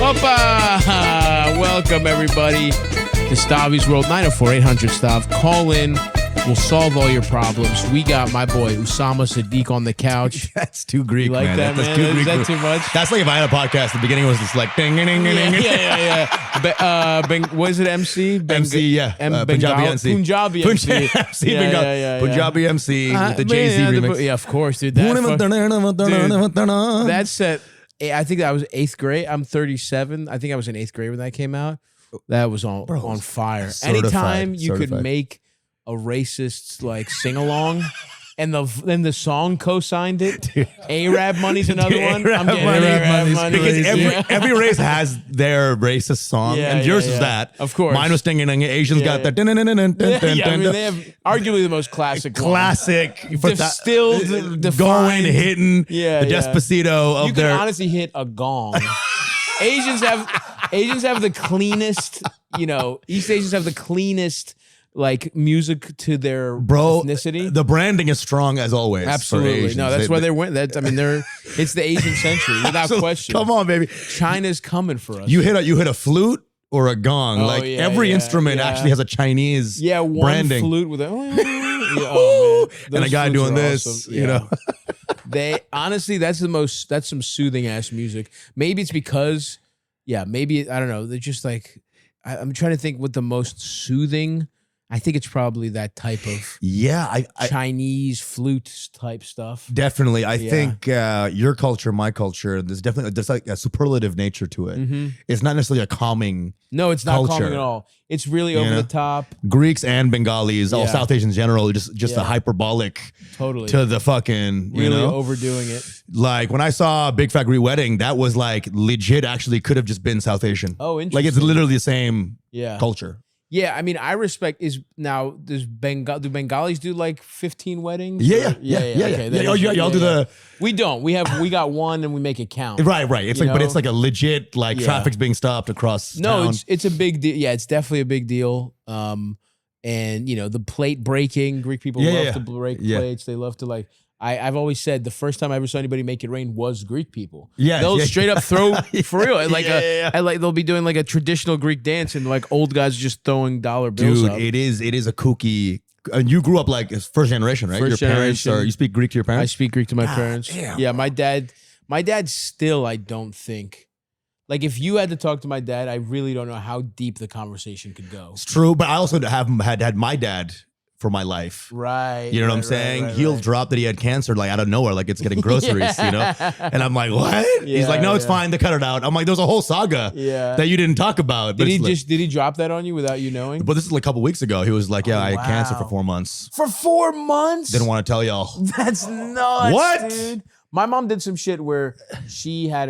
Opa! Welcome, everybody, to Stavvy's World. 904-800-STAV. Call in. We'll solve all your problems. We got my boy Usama Siddiquee on the couch. That's too Greek, You like man. that, That's man? too Is Greek. that too much? That's like if I had a podcast. The beginning was just like ding, ding, ding, ding, ding. Yeah. What is it, MC? MC, yeah. Punjabi MC. Punjabi MC. Punjabi MC with the Jay-Z remix. Yeah, of course, dude. That set, I think that was 8th grade. I'm 37. I think I was in 8th grade when that came out. That was on fire. Anytime you could make a racist like sing along, and then the song co-signed it. Arab Money's another one. I'm getting Arab money because every race has their racist song, and yours is that. Of course, mine was singing. Asians got that. I mean, they have arguably the most classic, distilled, defined, going, hitting, the Despacito of you can honestly hit a gong. Asians have the cleanest. East Asians have the cleanest. Like music to their ethnicity. The branding is strong as always. Absolutely. No, that's why they went. It's the Asian century without question. Come on, baby. China's coming for us. You hit a flute or a gong. Every instrument actually has a Chinese branding. One flute with and a guy doing this, awesome. They honestly, that's some soothing ass music. Maybe it's because, maybe I don't know. They're just like, I'm trying to think what the most soothing. I think it's probably that type of Chinese flute type stuff. Definitely. I think your culture, my culture, there's like a superlative nature to it. Mm-hmm. It's not necessarily a calming No, it's not culture. calming at all. It's really over the top. Greeks and Bengalis, all South Asians in general, just a hyperbolic to the fucking, really overdoing it. Like when I saw Big Fat Greek Wedding, that was like legit actually could have just been South Asian. Oh, interesting. Like it's literally the same culture. Yeah, I mean, I respect do Bengalis do like 15 weddings? Yeah. Okay, y'all do the. We don't. We got one and we make it count. Right. It's like, but it's like a legit traffic's being stopped across. No, town. it's a big deal. Yeah, it's definitely a big deal. And the plate breaking. Greek people love to break plates. They love to I've always said the first time I ever saw anybody make it rain was Greek people. Yeah, they'll straight up throw for real. They'll be doing like a traditional Greek dance, and like old guys just throwing dollar bills. Dude, up. it is a kooky. And you grew up like first generation, right? Your parents, or you speak Greek to your parents? I speak Greek to my parents. Damn. Yeah, my dad still. I don't think. Like if you had to talk to my dad, I really don't know how deep the conversation could go. It's true, but I also had my dad for my life. Right. You know what I'm saying? He'll drop that he had cancer like out of nowhere, like it's getting groceries, And I'm like, what? He's like, no, it's fine. They cut it out. I'm like, there's a whole saga that you didn't talk about. Did he drop that on you without you knowing? But this is like a couple weeks ago. He was like, I had cancer for 4 months. For 4 months? Didn't want to tell y'all. That's nuts. What? Dude. My mom did some shit where she had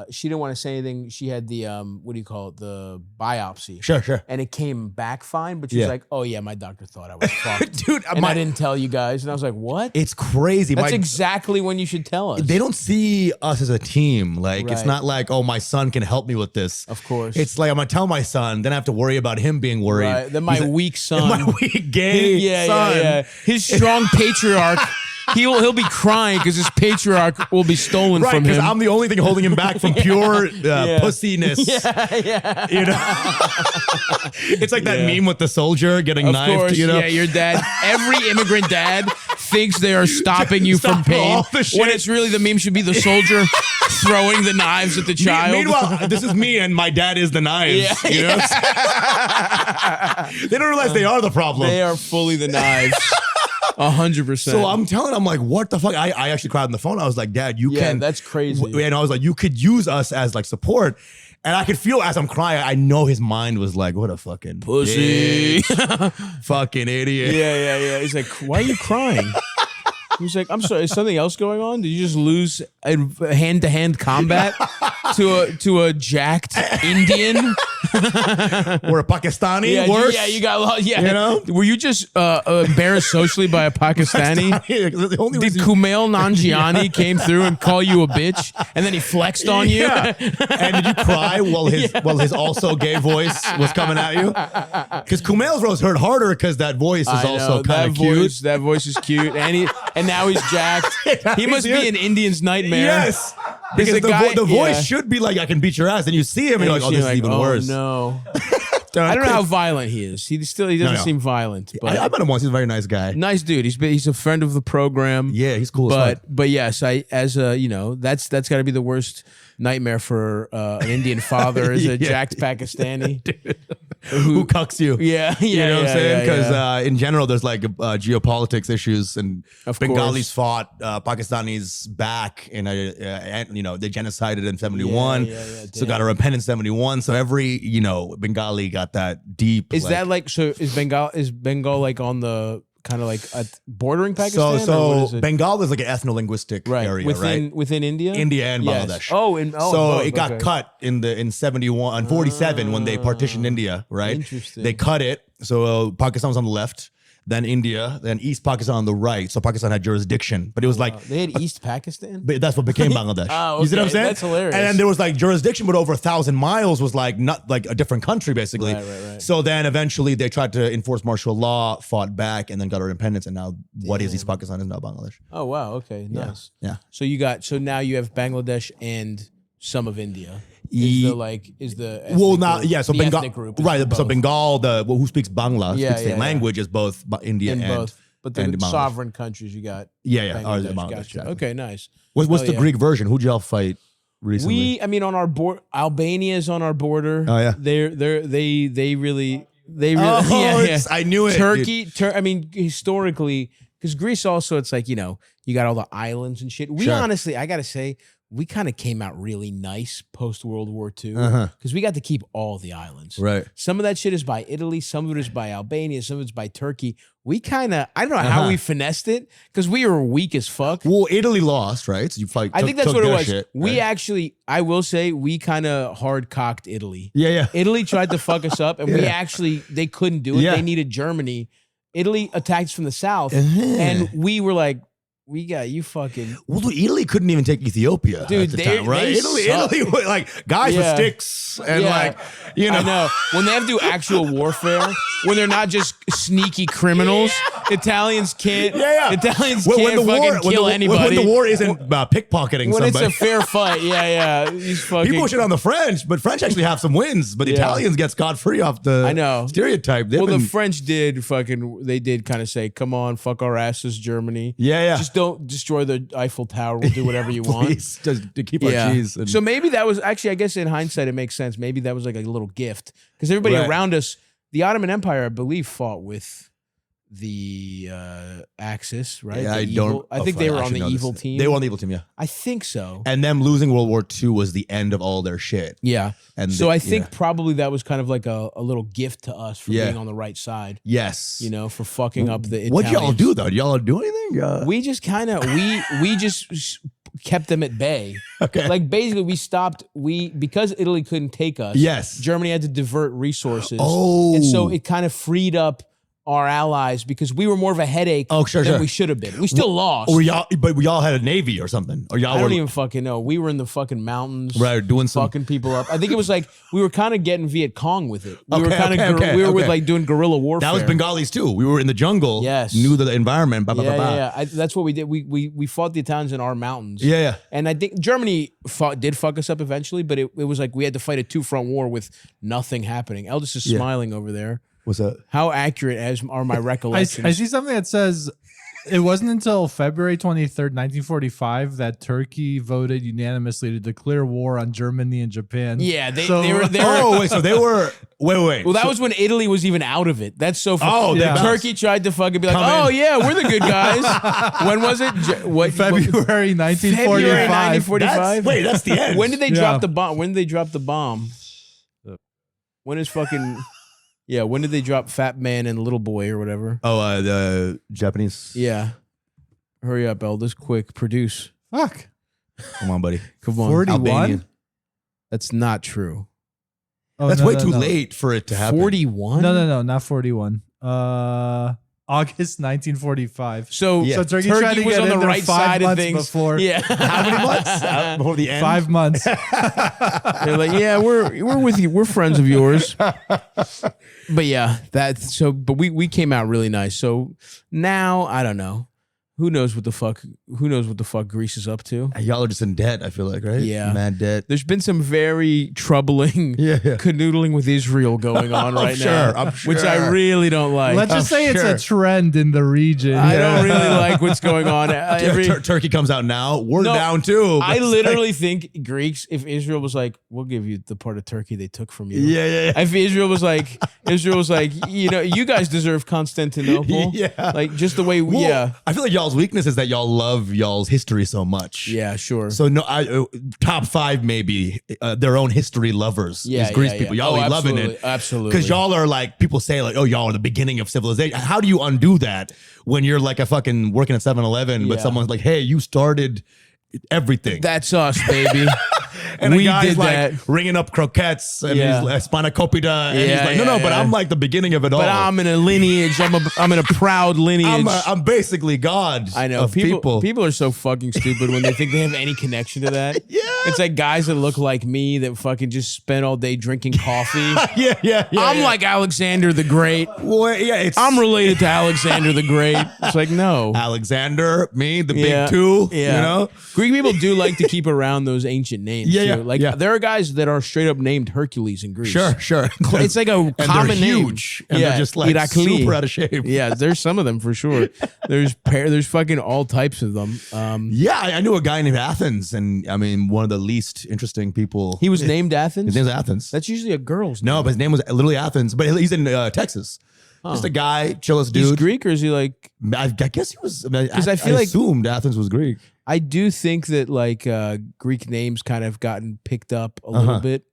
she didn't want to say anything. She had the, the biopsy. Sure. And it came back fine, but she was like, oh yeah, my doctor thought I was fucked. Dude, I didn't tell you guys. And I was like, what? It's crazy. That's exactly when you should tell us. They don't see us as a team. Like, it's not like, oh, my son can help me with this. Of course. It's like, I'm going to tell my son, then I have to worry about him being worried. Right. Then my weak son. My weak gay son. Yeah. His strong patriarch. He'll be crying because his patriarch will be stolen from him. Right, because I'm the only thing holding him back from pure pussiness. Yeah. It's like that meme with the soldier getting knifed. Of course, yeah, your dad. Every immigrant dad thinks they are stopping you from pain. When it's really the meme should be the soldier throwing the knives at the child. Meanwhile, this is me and my dad is the knives. They don't realize they are the problem. They are fully the knives. 100%. So I'm like, what the fuck? I actually cried on the phone. I was like, Dad, you can. That's crazy. And I was like, you could use us as like support. And I could feel as I'm crying, I know his mind was like, what a fucking pussy. Fucking idiot. Yeah. He's like, why are you crying? He's like, I'm sorry, is something else going on? Did you just lose a hand-to-hand combat to a jacked Indian? Were a Pakistani worse? Yeah, you got yeah. You know? Were you just embarrassed socially by a Pakistani? The only Did Kumail Nanjiani came through and call you a bitch, and then he flexed on you? And did you cry while his also gay voice was coming at you? Because Kumail's was hurt harder because that voice is also kind of cute. That voice is cute, and now he's jacked. He must be an Indian's nightmare. Yes. Because the voice should be like, I can beat your ass. And you see him and you're like, oh, this is even worse. No. I don't know how violent he is. He doesn't seem violent. But I met him once. He's a very nice guy. Nice dude. He's a friend of the program. Yeah, he's cool. But yes, that's got to be the worst nightmare for an Indian father is a jacked Pakistani who cucks you. Yeah, you know what I'm saying? Because in general, there's like geopolitics issues, and Bengalis fought Pakistanis back, and they genocided in 71. So got a repent in 71. So every Bengali got that deep. Is that like so? Is Bengal like on the kind of like bordering Pakistan? So Bengal is like an ethno-linguistic area, within India? India and Bangladesh. It got cut in 71, 47 when they partitioned India, right? Interesting. They cut it. So Pakistan was on the left, then India, then East Pakistan on the right. So Pakistan had jurisdiction, but it was like they had East Pakistan. But that's what became Bangladesh. Okay. You see what I'm saying? That's hilarious. And then there was like jurisdiction, but over 1,000 miles was like not like a different country basically. Right. So then eventually they tried to enforce martial law, fought back, and then got our independence. And now what is East Pakistan is now Bangladesh. Oh wow, okay, nice. Yeah. So now you have Bangladesh and some of India. So Bengal group, right? So Bengal, who speaks Bangla, speaks the language is both India and both. But the sovereign countries you got. Bangladesh. Gotcha. Okay, nice. What's the Greek version? Who'd y'all fight recently? On our board, Albania is on our border. Oh yeah, they really. I knew it. Turkey. Historically, because Greece also, it's like you got all the islands and shit. Honestly, I gotta say, we kind of came out really nice post World War II because we got to keep all the islands. Right. Some of that shit is by Italy. Some of it is by Albania. Some of it's by Turkey. We kind of, I don't know how we finessed it because we were weak as fuck. Well, Italy lost, right? So you fight. I think that's what it was. Shit, we actually, I will say, we kind of hard cocked Italy. Yeah. Italy tried to fuck us up, and they couldn't do it. They needed Germany. Italy attacked from the south, and we were like, we got you fucking. Well, dude, Italy couldn't even take Ethiopia, dude. At the time, right? Italy, like guys with sticks and I know when they have to do actual warfare, when they're not just sneaky criminals. Italians can't. Italians can't fucking kill anybody. When the war isn't pickpocketing when somebody. It's a fair fight. These fucking people shit on the French, but French actually have some wins. But Italians get scot free off the stereotype. The French did They did kind of say, "Come on, fuck our asses, Germany." Just don't destroy the Eiffel Tower. We'll do whatever you want. Just to keep our cheese. So maybe that was actually, I guess in hindsight, it makes sense. Maybe that was like a little gift because everybody around us, the Ottoman Empire, I believe, fought with the Axis, right? Yeah, I think they were on the evil team. They were on the evil team, yeah. I think so. And them losing World War II was the end of all their shit. Yeah. And so I think probably that was kind of like a little gift to us for being on the right side. Yes. For fucking up the Italians. What'd y'all do though? Did y'all do anything? We just kind of we just kept them at bay. Okay. Like basically we stopped because Italy couldn't take us. Yes. Germany had to divert resources. Oh. And so it kind of freed up our allies because we were more of a headache than we should have been. We still lost. But we all had a navy or something. Or y'all I don't even fucking know. We were in the fucking mountains. Right, doing some fucking people up. I think it was like we were kind of getting Viet Cong with it. We were with like doing guerrilla warfare. That was Bengalis too. We were in the jungle. Yes. Knew the environment. That's what we did. We fought the Italians in our mountains. Yeah. And I think Germany did fuck us up eventually, but it was like we had to fight a 2-front war with nothing happening. Eldest is smiling over there. What's that? How accurate are my recollections? I see something that says it wasn't until February 23rd, 1945 that Turkey voted unanimously to declare war on Germany and Japan. Yeah, they were. So they were. Wait. Well, that was when Italy was even out of it. That's so funny. Turkey tried to fucking be like, we're the good guys. When was it? February 1945. Wait, that's the end. When did they drop the bomb? When did they drop the bomb? When is fucking... Yeah, when did they drop Fat Man and Little Boy or whatever? Oh, the Japanese. Yeah. Hurry up, Eldest. Quick. Produce. Fuck. Come on, buddy. Come on. 41? That's not true. That's way too late for it to happen. 41? No, not 41. August 1945. So Turkey tried to was get on the in there right 5 side of months things. before. Yeah. How many months? Before the end? 5 months. They're like, yeah, we're with you. We're friends of yours. But yeah, but we came out really nice. So now I don't know. Who knows what the fuck Greece is up to? Y'all are just in debt, I feel like, right? Yeah. Mad debt. There's been some very troubling canoodling with Israel going on right now. I'm sure. Which I really don't like. Let's just say it's a trend in the region. I don't really like what's going on. Turkey comes out now. We're down too. I literally think Greeks, if Israel was like, we'll give you the part of Turkey they took from you. Yeah. If Israel was like, you guys deserve Constantinople. Yeah. Like just the way I feel like y'all's weakness is that y'all love y'all's history so much. Yeah, sure. So top 5 maybe their own history lovers is Greece people. Y'all are loving it. Absolutely. Because y'all are like, people say like, oh, y'all are the beginning of civilization. How do you undo that when you're like a fucking working at 7-Eleven, but someone's like, hey, you started everything. That's us, baby. And we a guy's did like that. ringing up croquettes and he's like spanakopita and he's like, no, but I'm like the beginning of it all. But I'm in a lineage. I'm in a proud lineage. I'm basically God. I know. People are so fucking stupid when they think they have any connection to that. Yeah. It's like guys that look like me that fucking just spend all day drinking coffee. Yeah. I'm like Alexander the Great. Well, yeah, I'm related to Alexander the Great. It's like, no. Alexander, me, the big two. Yeah. You know? Greek people do like to keep around those ancient names. Yeah. Like there are guys that are straight up named Hercules in Greece. Sure. It's like a common name. Huge. And they're just like Irakli. super out of shape. Yeah, there's some of them for sure. There's fucking all types of them. I knew a guy named Athens, and I mean, one of the least interesting people. He was named Athens? His name's Athens. That's usually a girl's name. No, but his name was literally Athens, but he's in Texas. Just a guy, chillest dude. He's Greek, or is he like? I guess he was. Because I feel like assumed Athens was Greek. I do think that like Greek names kind of gotten picked up a little bit,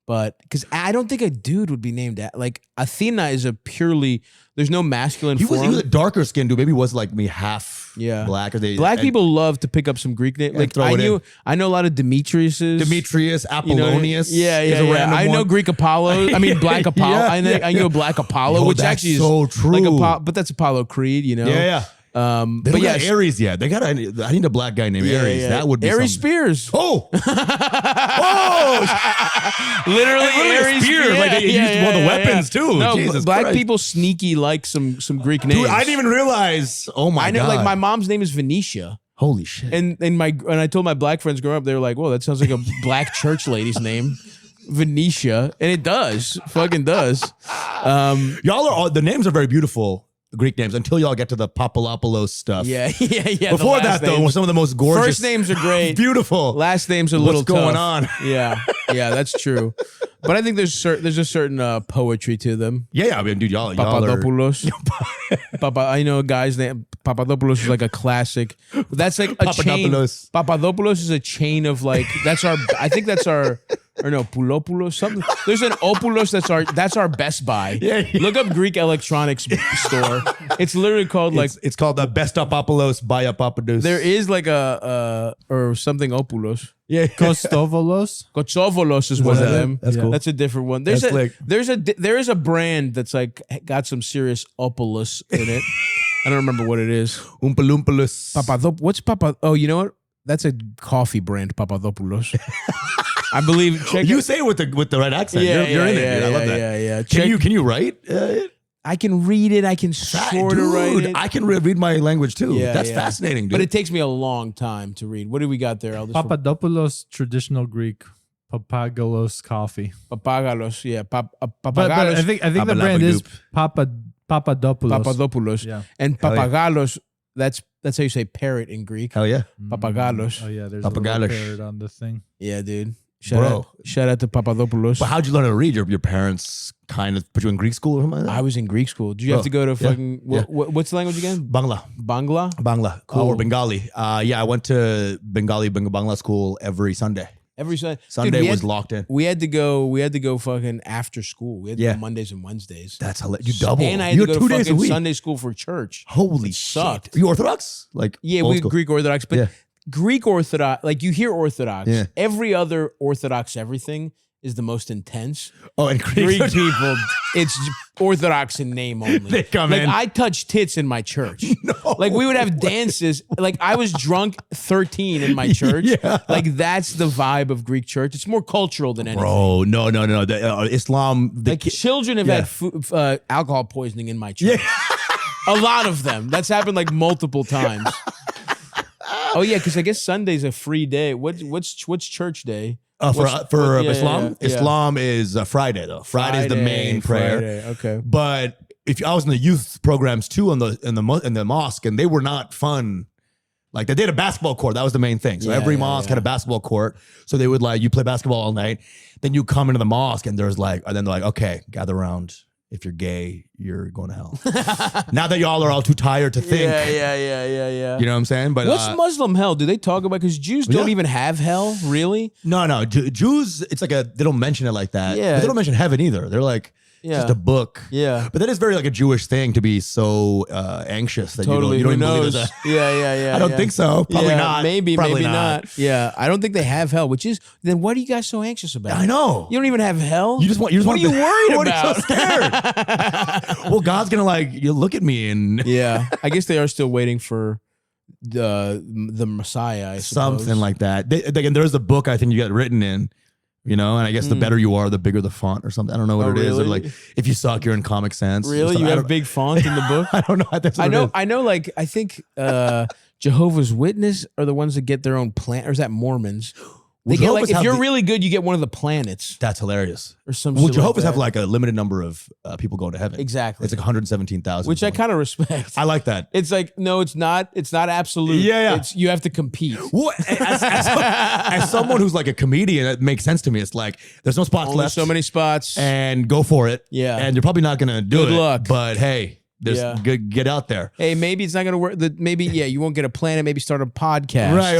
but because I don't think a dude would be named that. Like Athena is a purely there's no masculine form. He was a darker skinned dude. Maybe he was like me half black. Or Black people love to pick up some Greek names. Like I know a lot of Demetriuses. Demetrius, Apollonius. I know Greek Apollo. I mean Black Apollo. I know Black Apollo, which actually is so true. Like but that's Apollo Creed. You know. Yeah. They don't got Aries yet. I need a black guy named Aries. Yeah. That would be Aries Spears. Oh, literally Aries Spears. Like they used one of the weapons too. No, Jesus black Christ. people sneaky like some Greek names. Dude, I didn't even realize. Oh my God. Like my mom's name is Venetia. Holy shit. And I told my black friends growing up, they were like, "Whoa, that sounds like a black church lady's name." Venetia, and it does, fucking does. Y'all are all the names are very beautiful. Greek names until y'all get to the Papalopoulos stuff. Yeah. Before that, though, some of the most gorgeous. First names are great. Beautiful. Last names are a little tough. What's going on? Yeah, that's true. But I think there's a certain poetry to them. Yeah. I mean, dude, y'all Papadopoulos. I know a guy's name. Papadopoulos is like a classic. That's like a chain. Papadopoulos is a chain of like Poulopoulos something. There's an Opoulos that's our Best Buy. Yeah. Look up Greek electronics store. It's literally called it's called the Best Apopoulos by Apopadous. There is like a or something Opoulos. Yeah, Kostovolos is one of them. That's cool. That's a different one. There is a brand that's like got some serious Opoulos in it. I don't remember what it is. Oompaloompolis. What's Papa? Oh, you know what? That's a coffee brand, Papadopoulos. I believe. You say it with the right accent. You're in it. Dude. I love that. Yeah. Can you write? I can read it. I can sort of write it. I can read my language too. That's fascinating, dude. But it takes me a long time to read. What do we got there? Papadopoulos, traditional Greek. Papagalos coffee. Papagalos, yeah. Papagalos. But I think the brand is Papadopoulos. Papadopoulos. Yeah. And Papagalos, that's how you say parrot in Greek. Hell yeah. Papagalos. Oh yeah, there's a little parrot on the thing. Yeah, dude. Shout out to Papadopoulos. But how'd you learn to read? Your parents kind of put you in Greek school or something like that? I was in Greek school. Did you have to go to fucking what's the language again? Bangla. Cool. Or Bengali. I went to Bangla school every Sunday. Every Sunday. Sunday was locked in. We had to go fucking after school. We had to go Mondays and Wednesdays. That's hilarious. You double. And I had to go to 2 days a fucking week. Sunday school for church. Holy sucked. Shit. You Orthodox? Like we Greek Orthodox, but Greek Orthodox, like you hear Orthodox. Yeah. Every other Orthodox everything is the most intense. Oh, and Greek people, it's Orthodox in name only. They come in. I touch tits in my church. No. Like we would have dances. Like I was drunk 13 in my church. Yeah. Like that's the vibe of Greek church. It's more cultural than anything. Bro, no. Islam. Children have had alcohol poisoning in my church. Yeah. A lot of them. That's happened like multiple times. Oh yeah, because I guess Sunday's a free day. What's church day? For Islam, yeah. Islam is Friday though. Friday's the main prayer. Friday, okay. But if I was in the youth programs too in the mosque, and they were not fun. Like they did a basketball court. That was the main thing. So every mosque had a basketball court. So they would you play basketball all night. Then you come into the mosque and then they're like, okay, gather around. If you're gay, you're going to hell. Now that y'all are all too tired to think. Yeah. You know what I'm saying? But what's Muslim hell? Do they talk about? Because Jews don't even have hell, really? No. Jews, it's like they don't mention it like that. Yeah. But they don't mention heaven either. They're like, just a book. Yeah. But that is very like a Jewish thing to be so anxious that totally. you don't Who even believe knows? Yeah. I don't think so. Probably not. Maybe Probably not. Yeah. I don't think they have hell, which is, then what are you guys so anxious about? I know. You don't even have hell? What are you worried about? What are you so scared? Well, God's going to you look at me and. Yeah. I guess they are still waiting for the Messiah, I suppose. Something like that. There's a book I think you got written in. And I guess the better you are, the bigger the font or something. I don't know what it is. Or like, if you suck, you're in Comic Sans. Really? You have big font in the book? I don't know. I know. Like, I think Jehovah's Witness are the ones that get their own planet, or is that Mormons? They get if you're really good, you get one of the planets. That's hilarious. Or some. Well, Jehovah's have a limited number of people going to heaven. Exactly. It's like 117,000. Which I kind of respect. I like that. It's like no, it's not. It's not absolute. Yeah. You have to compete. Well, as someone who's like a comedian, it makes sense to me. It's like there's no spots Only left. So many spots. And go for it. Yeah. And you're probably not gonna do it. Good luck. But hey. Get out there. Hey, maybe it's not going to work. Maybe, you won't get a planet. Maybe start a podcast. Right.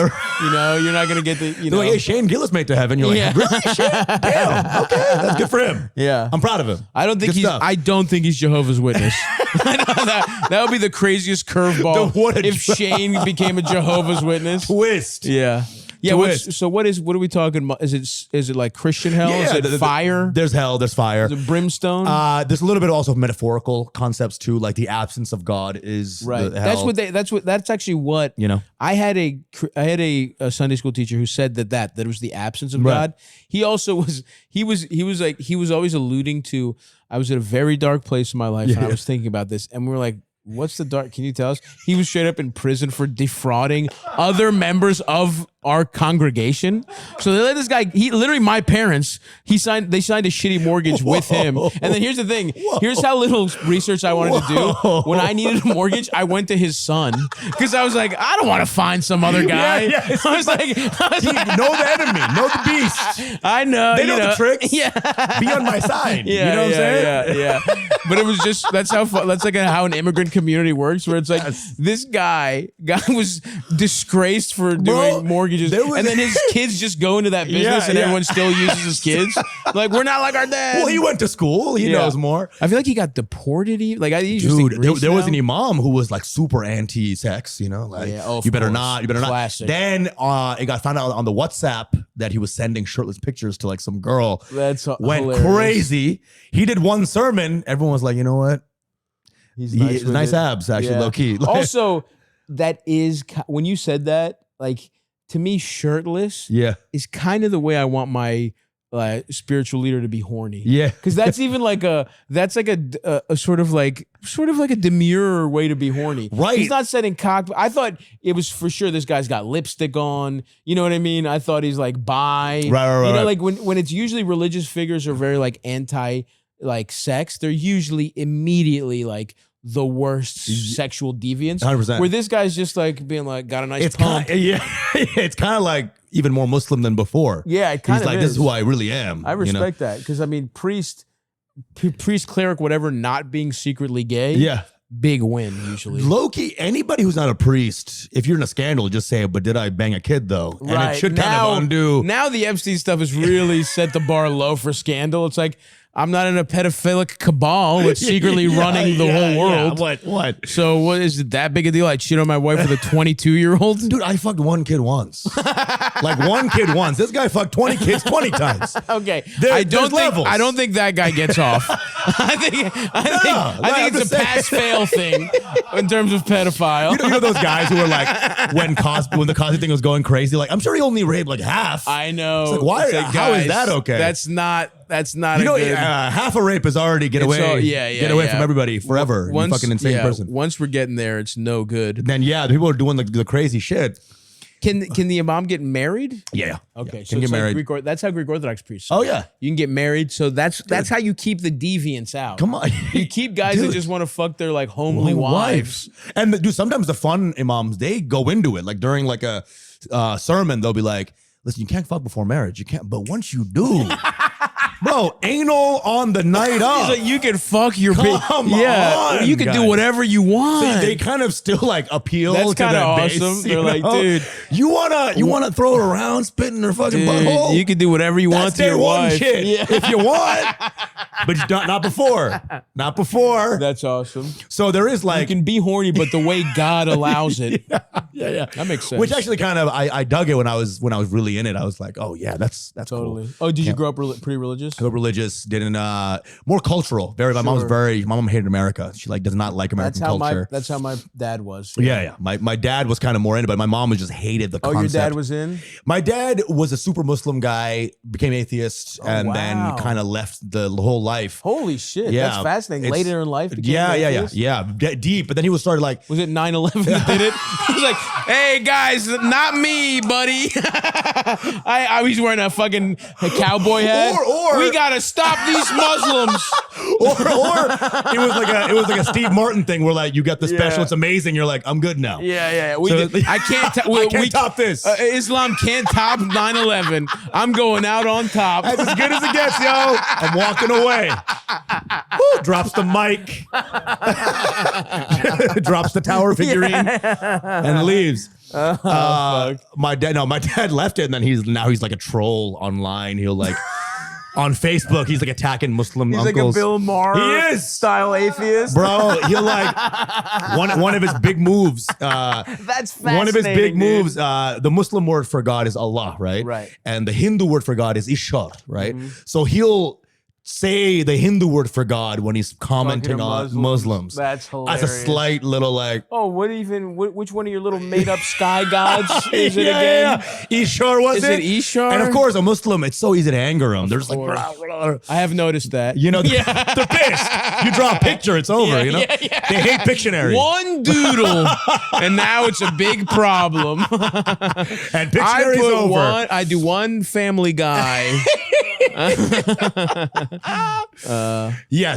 You're not going to get the, Like, hey, Shane Gillis made to heaven. You're like, really? Shane? Damn. Okay. That's good for him. Yeah. I'm proud of him. I don't think he's Jehovah's Witness. that would be the craziest curveball if Shane became a Jehovah's Witness. Twist. Yeah. Yeah. What are we talking about? Is it like Christian hell? Yeah, is it fire? There's hell. There's fire. Is it brimstone? There's a little bit also of metaphorical concepts too, like the absence of God is right. the hell. That's actually what I had a Sunday school teacher who said that it was the absence of God. He also was he was always alluding to, I was at a very dark place in my life and I was thinking about this, and we were like, what's the dark? Can you tell us? He was straight up in prison for defrauding other members of our congregation. So they let this guy, my parents, they signed a shitty mortgage with him. And then here's the thing. Here's how little research I wanted to do. When I needed a mortgage, I went to his son. Because I was like, I don't want to find some other guy. I was like, know the enemy, know the beast. I know. They know the tricks. Yeah. Be on my side. Yeah, you know what I'm saying? Yeah. But it was just, that's like how an immigrant community works, where it's like, this guy was disgraced for doing mortgages. And then his kids just go into that business and everyone still uses his kids. Like, we're not like our dad. Well, he went to school. He knows more. I feel like he got deported. There was an imam who was like super anti-sex, you better not. Classic. Then it got found out on the WhatsApp that he was sending shirtless pictures to like some girl. That's went hilarious. Crazy. He did one sermon. Everyone was like, you know what? He's nice abs, actually, low key. Also, that is, when you said that, like, to me, shirtless is kind of the way I want my spiritual leader to be horny. Yeah. Because that's even like a sort of like a demure way to be horny. Right. He's not setting cock. I thought it was for sure this guy's got lipstick on. You know what I mean? I thought he's like bi. Right. You know, like when it's usually religious figures are very like anti like sex, they're usually immediately like the worst sexual deviance. 100%. Where this guy's just like being like, got a nice pump. It's kind of like even more Muslim than before. Yeah, it kind of He's like, this is who I really am. I respect that. Because I mean, priest, cleric, whatever, not being secretly gay. Yeah. Big win, usually. Low-key, anybody who's not a priest, if you're in a scandal, just say, but did I bang a kid though? And right. it should kind of undo. Now the Epstein stuff has really set the bar low for scandal. It's like, I'm not in a pedophilic cabal that's secretly running the whole world. Yeah. What? So what is it that big a deal? I cheated on my wife with a 22-year-old? Dude, I fucked one kid once. Like one kid once. This guy fucked 20 kids 20 times. Okay. I don't think that guy gets off. I think it's a pass-fail thing in terms of pedophile. You know those guys who were like, when the Cosby thing was going crazy, like, I'm sure he only raped like half. I know. It's like, why? Like, how is that okay? That's not half a rape is already get away from everybody forever. You fucking insane person. Once we're getting there, it's no good. Then the people are doing the crazy shit. Can the imam get married? Yeah. Okay. Yeah. So Can get married. That's how Greek Orthodox priests. Oh yeah. You can get married. So that's how you keep the deviants out. Come on. You keep guys that just want to fuck their like homely wives. And dude, sometimes the fun imams, they go into it. Like during like a sermon, they'll be like, listen, you can't fuck before marriage. You can't, but once you do, bro, anal on the night of. He's like, you can fuck your Come on, you can do whatever you want. So they kind of still like appeal That's to kind the of base. awesome. They're like, dude, you wanna throw it around, spit in their fucking butthole. You can do whatever you want to your wife. Shit, if you want, but not before. Not before. That's awesome. So there is like, you can be horny, but the way God allows it. Yeah. That makes sense. Which actually kind of I dug it when I was really in it. I was like, oh yeah, that's totally cool. Oh, did you grow up pretty religious? I grew up religious, didn't more cultural. My mom hated America. She like does not like American culture. That's how my dad was. Yeah. My dad was kind of more into it, but my mom just hated the concept. Oh, your dad was in? My dad was a super Muslim guy, became atheist, and then kind of left the whole life. Holy shit. Yeah. That's fascinating. Later in life became atheist? Yeah. Deep. But then he was started like, was it 9/11 that did it? He was like, hey guys, not me, buddy. I was wearing a fucking cowboy hat. Or we gotta stop these Muslims. or it was like a Steve Martin thing where like you got the special, it's amazing. You're like, I'm good now. Yeah. I can't top this. Islam can't top 9/11. I'm going out on top. That's as good as it gets, yo. I'm walking away. Woo, drops the mic. Drops the tower figurine and leaves. My dad left it, and then he's like a troll online. He'll like on Facebook, he's like attacking Muslim uncles. He's like a Bill Maher style atheist. Bro, he'll like one of his big moves. That's fascinating. One of his big moves, the Muslim word for God is Allah, right? Right. And the Hindu word for God is Ishar, right? So he'll say the Hindu word for God when he's commenting on Muslims. That's hilarious. As a slight little like, oh, which one of your little made up sky gods is it again? Ishar was it? Is it Ishar? And of course, a Muslim, it's so easy to anger them. They're just like, I have noticed that. You know, they're pissed. You draw a picture, it's over, you know? They hate Pictionary. One doodle, and now it's a big problem. And Pictionary's over. I do one Family Guy.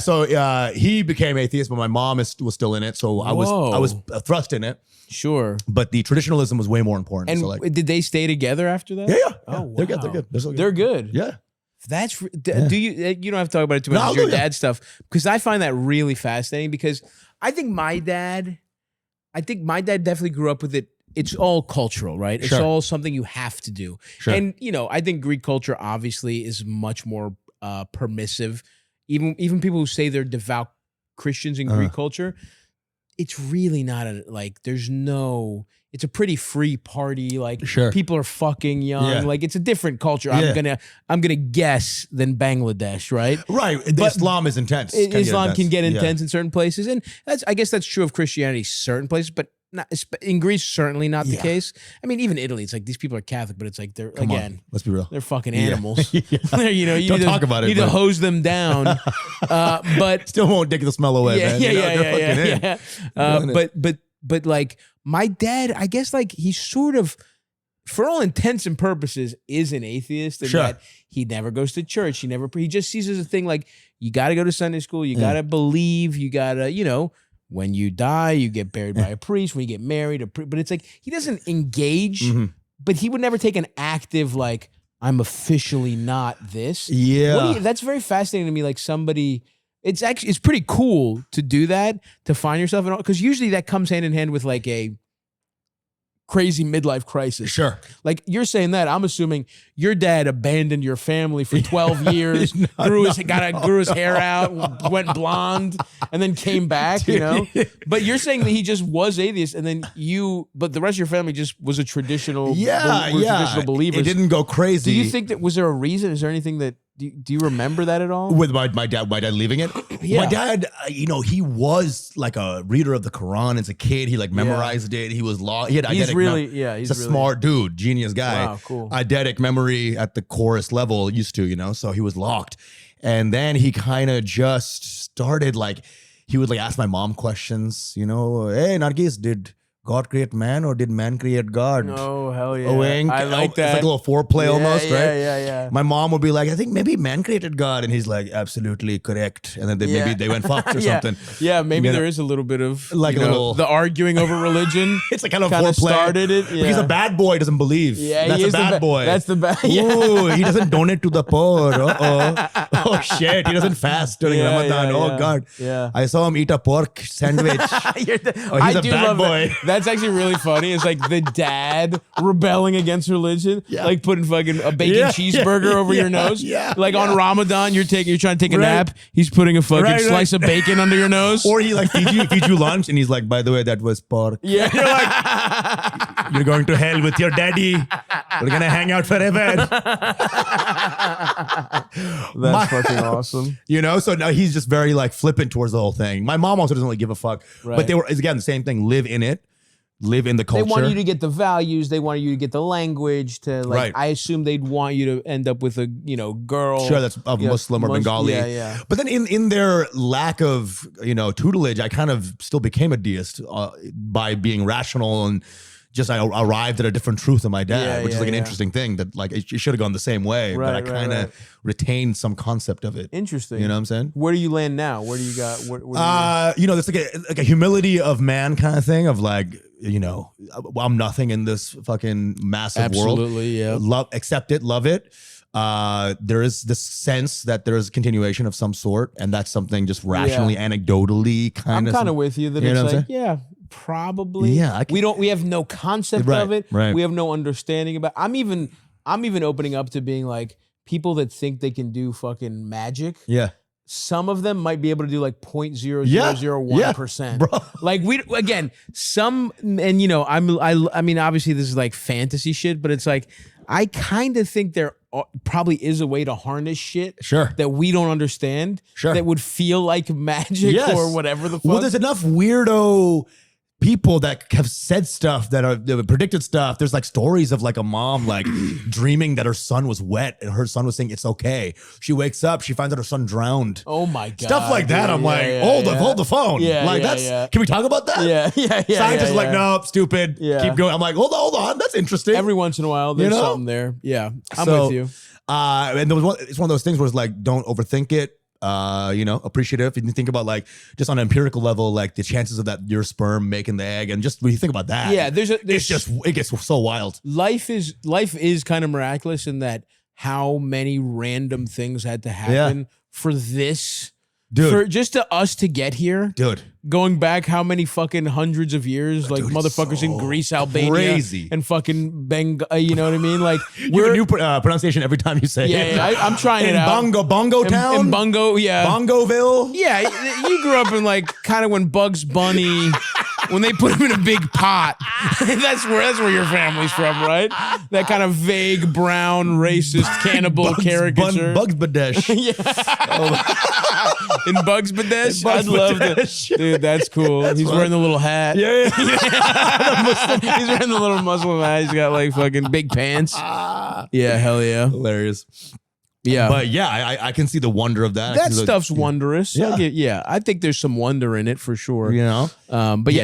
So he became atheist, but my mom was still in it, so I was thrust in it. Sure, but the traditionalism was way more important. And so like, did they stay together after that? Yeah. Oh, wow. They're good. They're good. They're good. Yeah. That's do you don't have to talk about it too much. Your dad stuff, because I find that really fascinating. Because I think my dad definitely grew up with it. It's all cultural, right? It's all something you have to do. Sure. And I think Greek culture obviously is much more permissive. Even people who say they're devout Christians in Greek culture, it's really not it's a pretty free party. Like people are fucking young. Yeah. Like it's a different culture. Yeah. I'm gonna guess than Bangladesh, right? Right. But Islam is intense. Islam can get intense in certain places, and I guess that's true of Christianity, certain places, but not, in Greece, certainly not the case. I mean, even Italy, it's like these people are Catholic, but it's like they're let's be real, they're fucking animals. You don't talk about it. You need to hose them down, but still won't take the smell away. Man. But like my dad, I guess like he's sort of, for all intents and purposes, is an atheist, and that he never goes to church. He just sees as a thing like you got to go to Sunday school, you got to believe, you got to when you die, you get buried by a priest. When you get married, but it's like he doesn't engage, but he would never take an active like, I'm officially not this. Yeah, that's very fascinating to me. Like somebody, it's pretty cool to do that, to find yourself in all, because usually that comes hand in hand with like a crazy midlife crisis. Sure. Like you're saying that, I'm assuming your dad abandoned your family for 12 years, grew his hair out, went blonde, and then came back, you know? But you're saying that he just was atheist, and then but the rest of your family just was a traditional, traditional believers. It didn't go crazy. Do you think was there a reason? Is there anything that, do you remember that at all? With my dad leaving it? Yeah. My dad, he was like a reader of the Quran as a kid. He like memorized it. He was he had eidetic he's a smart dude, genius guy. Wow, cool. Eidetic memory at the chorus level used to, so he was locked. And then he kind of just started like, he would like ask my mom questions, hey, Nargis, did God create man or did man create God? Oh, hell yeah. A wink. I like that. It's like a little foreplay almost, right? Yeah. My mom would be like, I think maybe man created God. And he's like, absolutely correct. And then maybe they went fucked or something. Yeah, maybe there is a little bit of like a little the arguing over religion. It's like kind of foreplay. Started it. Yeah. He's a bad boy, doesn't believe. Yeah, that's a bad boy. That's the bad. Ooh, he doesn't donate to the poor. Oh shit, he doesn't fast during Ramadan. God. Yeah. I saw him eat a pork sandwich. He's a bad boy. That's actually really funny. It's like the dad rebelling against religion, like putting fucking a bacon cheeseburger over your nose. Like on Ramadan, you're trying to take a nap. He's putting a fucking slice of bacon under your nose. Or he like feeds you lunch, and he's like, by the way, that was pork. Yeah, you're like, you're going to hell with your daddy. We're gonna hang out forever. That's fucking awesome. So now he's just very like flippant towards the whole thing. My mom also doesn't really give a fuck. Right. But they were, again, the same thing, live in it. Live in the culture. They want you to get the values. They want you to get the language. To like, I assume they'd want you to end up with a girl. Sure, that's of Muslim or Bengali. Yeah. But then in their lack of tutelage, I kind of still became a deist by being rational and just I arrived at a different truth than my dad, which is like an interesting thing that like it should have gone the same way, but I kind of retained some concept of it. Interesting. You know what I'm saying? Where do you land now? Where do you got? There's like a humility of man kind of thing of like, I'm nothing in this fucking massive world. Absolutely, yeah. Accept it, love it. There is this sense that there is a continuation of some sort, and that's something just rationally, anecdotally kind of. I'm kind of with you that it's like, probably. Yeah, we have no concept of it. Right. We have no understanding about. I'm even opening up to being like people that think they can do fucking magic. Yeah. Some of them might be able to do like 0.0001%. Bro. Like I mean, obviously this is like fantasy shit, but it's like, I kind of think there probably is a way to harness shit that we don't understand that would feel like magic or whatever the fuck. Well, there's enough weirdo people that have said stuff that have predicted stuff. There's like stories of like a mom like dreaming that her son was wet and her son was saying it's okay. She wakes up, she finds out her son drowned. Oh my god, stuff like that. I'm like, hold the phone. Can we talk about that? Yeah. Scientists are like, no, stupid. Keep going. I'm like, hold on, that's interesting. Every once in a while, there's something there. Yeah, I'm with you. And there was it's one of those things where it's like, don't overthink it. Appreciative. And you think about like just on an empirical level, like the chances of that your sperm making the egg, and just when you think about that, it gets so wild. Life is kind of miraculous in that how many random things had to happen for this. Dude, for just to us to get here, dude, going back how many fucking hundreds of years, like motherfuckers in Greece, Albania, and fucking you know what I mean? Like you have a new pronunciation every time you say it. Yeah, I'm trying it out. Bongo Town, in Bongo, Bongoville. Yeah, you grew up in like kind of when Bugs Bunny. When they put him in a big pot, that's where your family's from, right? That kind of vague, brown, racist, cannibal caricature. Bugs Badesh. In Bugs Badesh? I'd love that. Dude, that's cool. He's wearing the little hat. Yeah. He's wearing the little Muslim hat. He's got like fucking big pants. Yeah, hell yeah. Hilarious. Yeah. But yeah, I can see the wonder of that. That stuff's wondrous. Yeah. I think there's some wonder in it for sure. But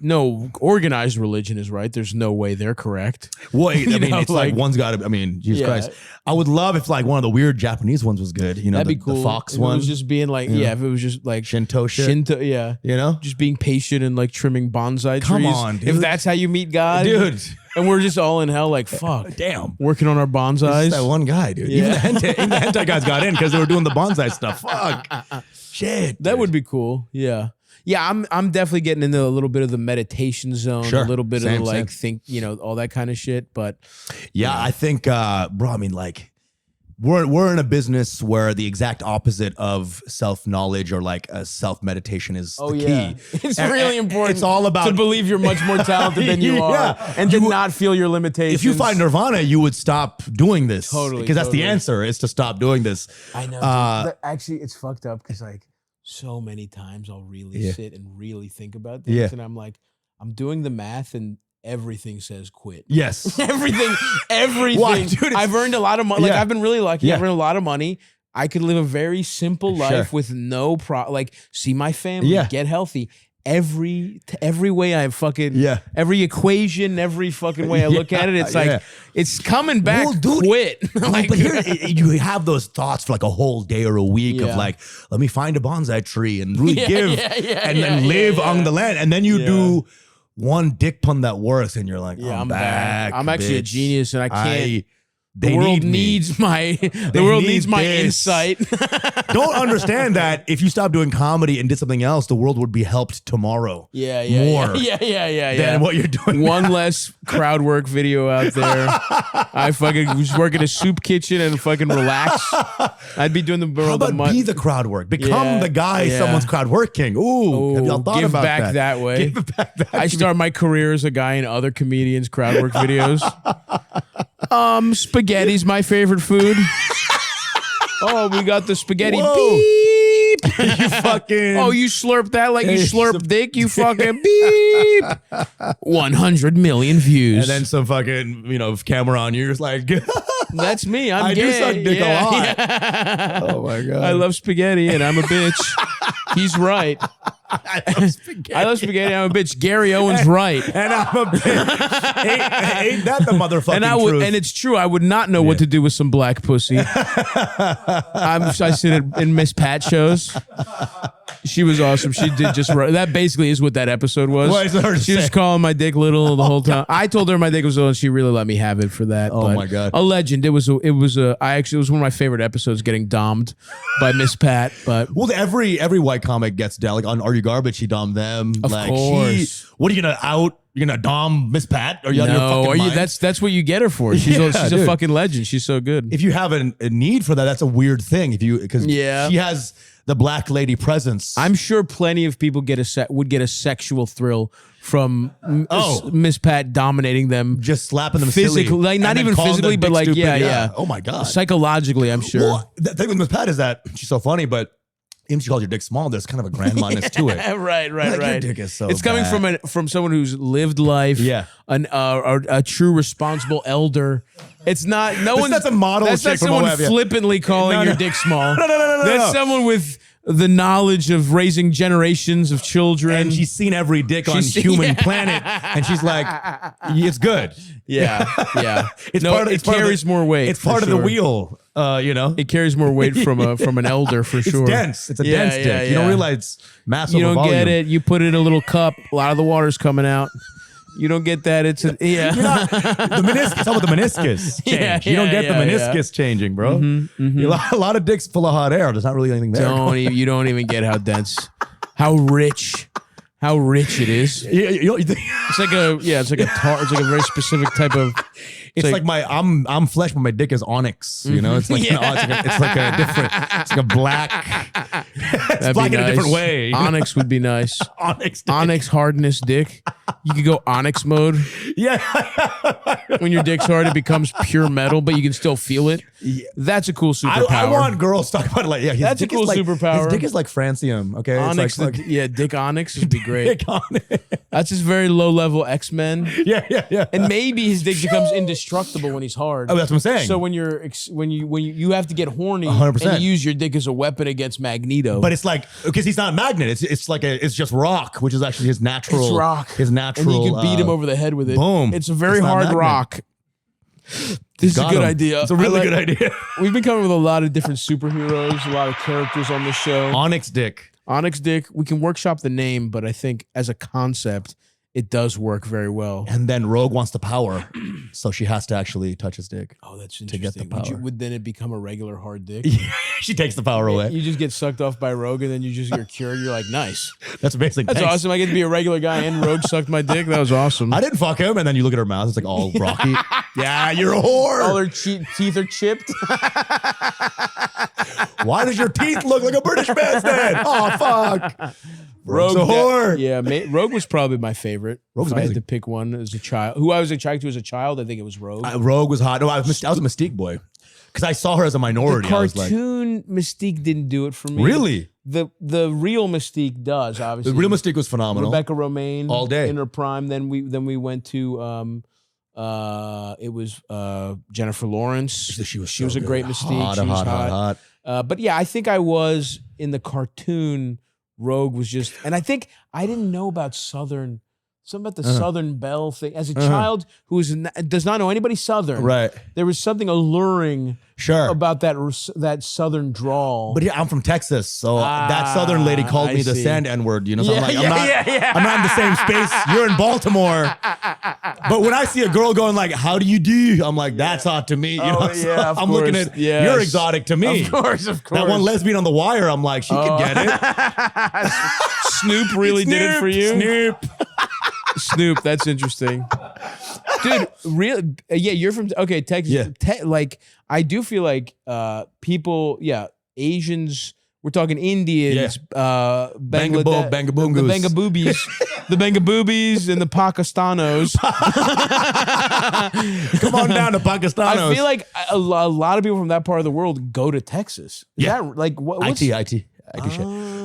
no organized religion is right. There's no way they're correct. Well, it's like one's got to, Jesus Christ. I would love if like one of the weird Japanese ones was good. That'd be cool. The fox if one. It was just being like, if it was just like Shinto shit. Just being patient and like trimming bonsai trees. Come on, dude. If that's how you meet God. Dude. And we're just all in hell like, fuck. Damn. Working on our bonsais. That one guy, dude. Yeah. Even the hentai guys got in because they were doing the bonsai stuff. Fuck. Shit. That would be cool. Yeah. Yeah, I'm definitely getting into a little bit of the meditation zone, a little bit of the like think, all that kind of shit. But yeah, I think, bro, I mean, like, we're in a business where the exact opposite of self-knowledge or like self-meditation is the key. It's really important. It's all about to believe you're much more talented than you are, and to not feel your limitations. If you find nirvana, you would stop doing this. Totally, because that's the answer, is to stop doing this. I know. Actually, it's fucked up because like so many times I'll really sit and really think about things, and I'm like, I'm doing the math and everything says quit. Yes. everything. Why, dude, I've earned a lot of money. Like I've been really lucky. I've earned a lot of money. I could live a very simple life with no like see my family, get healthy. Every way I fucking every equation, every fucking way I look at it, it's like it's coming back. Well, dude, quit. Like, but here you have those thoughts for like a whole day or a week of like, let me find a bonsai tree and really give and then live on the land, and then you do one dick pun that works, and you're like, I'm back. I'm actually a genius, and I can't. The world needs my insight. Don't understand that if you stop doing comedy and did something else, the world would be helped tomorrow. More than what you're doing. One less crowd work video out there. I fucking was working a soup kitchen and fucking relax. I'd be doing the world. How about be the crowd work? Become the guy someone's crowd working. Ooh, have y'all thought about back that way? Give back that. I start my career as a guy in other comedians' crowd work videos. Spaghetti's my favorite food. Oh, we got the spaghetti. Whoa. Beep. You fucking. Oh, you slurp that like you slurp dick. You fucking beep. 100 million views. And then some fucking camera on you. You're just like. That's me. I'm gay. I do suck dick a lot. Oh my god. I love spaghetti and I'm a bitch. He's right. I love spaghetti. I'm a bitch. Gary Owen's right. And I'm a bitch. Ain't that the motherfucking truth? And it's true. I would not know what to do with some black pussy. I sit in Miss Pat shows. She was awesome. She did just that. Basically, is what that episode was. She was calling my dick little the whole time. I told her my dick was little, and she really let me have it for that. Oh my god, a legend. It was one of my favorite episodes. Getting dommed by Miss Pat. But every white comic gets down. Like on Are You Garbage, she dommed them. Of course. What are you gonna out? You're gonna dom Miss Pat? Are you out of your fucking mind? That's what you get her for. She's a fucking legend. She's so good. If you have a need for that, that's a weird thing. Because she has the black lady presence. I'm sure plenty of people would get a sexual thrill from Miss Pat dominating them, just slapping them physically, silly, like not even physically, but like stupid. Oh my god, psychologically, I'm sure. Well, the thing with Miss Pat is that she's so funny, but even she calls your dick small. There's kind of a grandmindness to it. Right. Your dick is so it's coming from someone who's lived life. Yeah, a true responsible elder. It's not That's a model. That's not someone flippantly calling your dick small. No. That's someone with the knowledge of raising generations of children. And she's seen every dick on human planet. And she's like, it's good. Yeah. It carries more weight. It's part of the wheel, It carries more weight from an elder for sure. It's dense. It's a dense dick. You don't realize massive volume. You don't get it. You put it in a little cup. A lot of the water's coming out. You don't get that. It's the meniscus. How about the meniscus change? You don't get the meniscus changing, bro. A lot of dicks full of hot air. There's not really anything there. You don't even get how dense, how rich it is. It's like a very specific type of. It's like I'm flesh, but my dick is onyx. It's like it's like a different. It's like a black. It's black in a different way. Onyx would be nice. Onyx hardness dick. You could go onyx mode. Yeah. When your dick's hard, it becomes pure metal, but you can still feel it. Yeah. That's a cool superpower. I want girls to talk about it like, that's a cool superpower. His dick is like francium. Okay, onyx. Dick onyx would be great. Dick onyx. That's his very low level X-Men. Yeah. And maybe his dick becomes indestructible when he's hard. Oh, that's what I'm saying. So when you have to get horny 100%. and you use your dick as a weapon against Magneto. But it's like, because he's not a magnet. It's just rock, which is actually his natural. It's rock. His natural. And you can beat him over the head with it. Boom. It's a very hard rock. This is a good idea. It's a really good idea. We've been coming with a lot of different superheroes, a lot of characters on this show. Onyx dick. We can workshop the name, but I think as a concept, it does work very well. And then Rogue wants the power, so she has to actually touch his dick. Oh, that's interesting. To get the power. Would then it become a regular hard dick? She takes the power away. You just get sucked off by Rogue, and then you're cured. You're like, nice. That's amazing. That's awesome. I get to be a regular guy, and Rogue sucked my dick. That was awesome. I didn't fuck him, and then you look at her mouth; it's like all rocky. Yeah, you're a whore. All her teeth are chipped. Why does your teeth look like a British man's head? Oh fuck. Rogue's a whore. Yeah, Rogue was probably my favorite. Rogue's if I amazing. had to pick one as a child. Who I was attracted to as a child, I think it was Rogue. Rogue was hot. No, I was a Mystique boy. Because I saw her as a minority. The I was like, cartoon Mystique didn't do it for me. Really? The real Mystique does, obviously. The real Mystique was phenomenal. Rebecca Romaine. All day. In her prime. Then we went to it was Jennifer Lawrence. She was a great Mystique. She was hot. But yeah, I think I was in the cartoon. Rogue was just, and I think I didn't know about Southern, something about the Southern Belle thing. As a child who does not know anybody Southern, right? There was something alluring, about that Southern drawl. But yeah, I'm from Texas, so that Southern lady called me the sand N-word. You know, so I'm like, I'm not in the same space. You're in Baltimore, but when I see a girl going like, "How do you do?" I'm like, "That's hot to me." You know, so I'm looking at you're exotic to me. Of course. That one lesbian on The Wire, I'm like, she could get it. Snoop really did it for you. Snoop, that's interesting. Dude, really? Yeah, you're from Texas. Yeah. Like, I do feel like people, Asians. We're talking Indians, Bangladesh, Bangabungus. the Bangaboobies, the Bangaboobies, and the Pakistanos. Come on down to Pakistanos. I feel like a lot of people from that part of the world go to Texas. Is that like what's IT shit.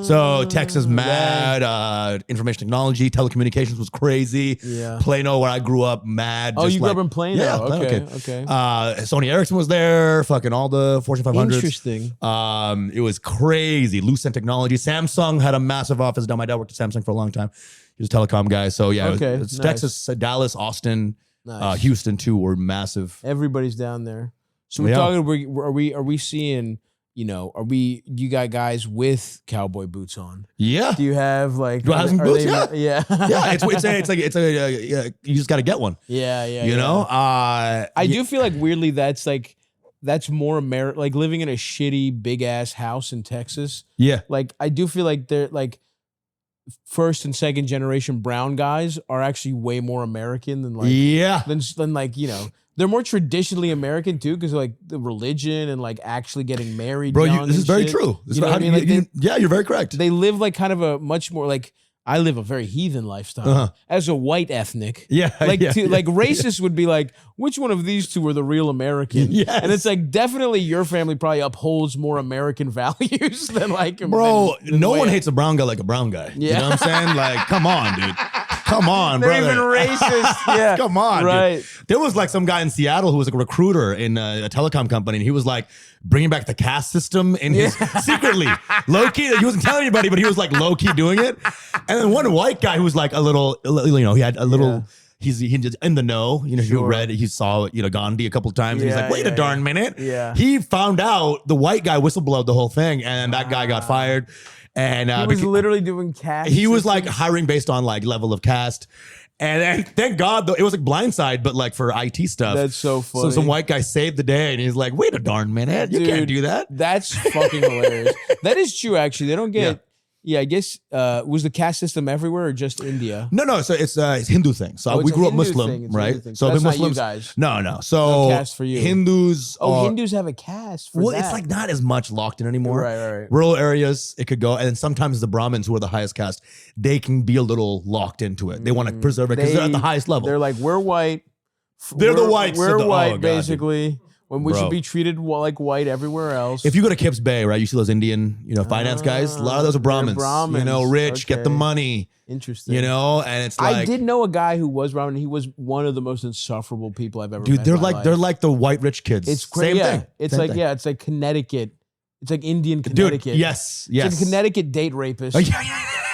So Texas mad, information technology, telecommunications was crazy. Yeah. Plano, where I grew up, mad. Oh, you grew up in Plano? Yeah. Okay. Sony Ericsson was there. Fucking all the Fortune 500s. Interesting. It was crazy. Lucent Technology. Samsung had a massive office down. My dad worked at Samsung for a long time. He was a telecom guy. So yeah, it's nice. Texas, Dallas, Austin, Nice. Houston too were massive. Everybody's down there. So we're talking. Are we seeing? You know, you got guys with cowboy boots on? Yeah. Do you have like? Do I have some boots? Yeah. Yeah. Yeah. It's a you just got to get one. Yeah. You know. I do feel like weirdly that's more American. Like living in a shitty big ass house in Texas. Yeah. Like I do feel like they're like first and second generation brown guys are actually way more American than than like, you know. They're more traditionally American too, because like the religion and like actually getting married. Bro, this is very true. You know what I mean? Like you're very correct. They live like kind of a much more like I live a very heathen lifestyle as a white ethnic. Yeah, like racists would be like, which one of these two are the real American? Yes. And it's like definitely your family probably upholds more American values than like bro. than no one hates a brown guy like a brown guy. Yeah. You know what I'm saying? Like, come on, dude. Come on, They're brother. even racist. Yeah. Come on, right. Dude. There was like some guy in Seattle who was like a recruiter in a telecom company, and he was like bringing back the caste system in his secretly, low key. He wasn't telling anybody, but he was like low key doing it. And then one white guy who was like a little, you know, he had a little. He just in the know, you know, he saw, you know, Gandhi a couple of times, and he's like, wait a darn minute. Yeah. He found out the white guy whistleblowed the whole thing, and that guy got fired. And he was literally doing caste. He was like hiring based on like level of caste. And thank God, though, it was like Blindside, but like for IT stuff. That's so funny. So some white guy saved the day, and he's like, wait a darn minute. You can't do that. That's fucking hilarious. That is true, actually. They don't get... Yeah, I guess, was the caste system everywhere or just India? No. So it's Hindu thing. So we grew up Muslim, right? So that's Muslims, not you guys. No. So no caste for you. Hindus. Hindus have a caste for that. It's like not as much locked in anymore. Right. Rural areas, it could go. And then sometimes the Brahmins, who are the highest caste, they can be a little locked into it. They want to preserve it because they're at the highest level. They're like, we're white. They're the whites. We're white, God, basically. Dude. When we should be treated like white everywhere else. If you go to Kips Bay, right, you see those Indian, you know, finance guys. A lot of those are Brahmins. You know, rich, get the money. Interesting. You know, and it's like I did know a guy who was Brahmin. He was one of the most insufferable people I've ever met. Dude, they're like the white rich kids. It's crazy. Same thing. It's Same like thing. it's like Connecticut. It's like Indian Connecticut. Dude, yes. It's like a Connecticut date rapist.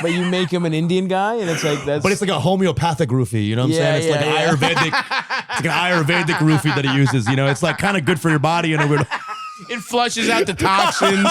But you make him an Indian guy, and it's like that's. But it's like a homeopathic roofie. You know what I'm saying? It's like an Ayurvedic. It's like an Ayurvedic roofie that he uses. You know, it's like kind of good for your body and a weird. It flushes out the toxins.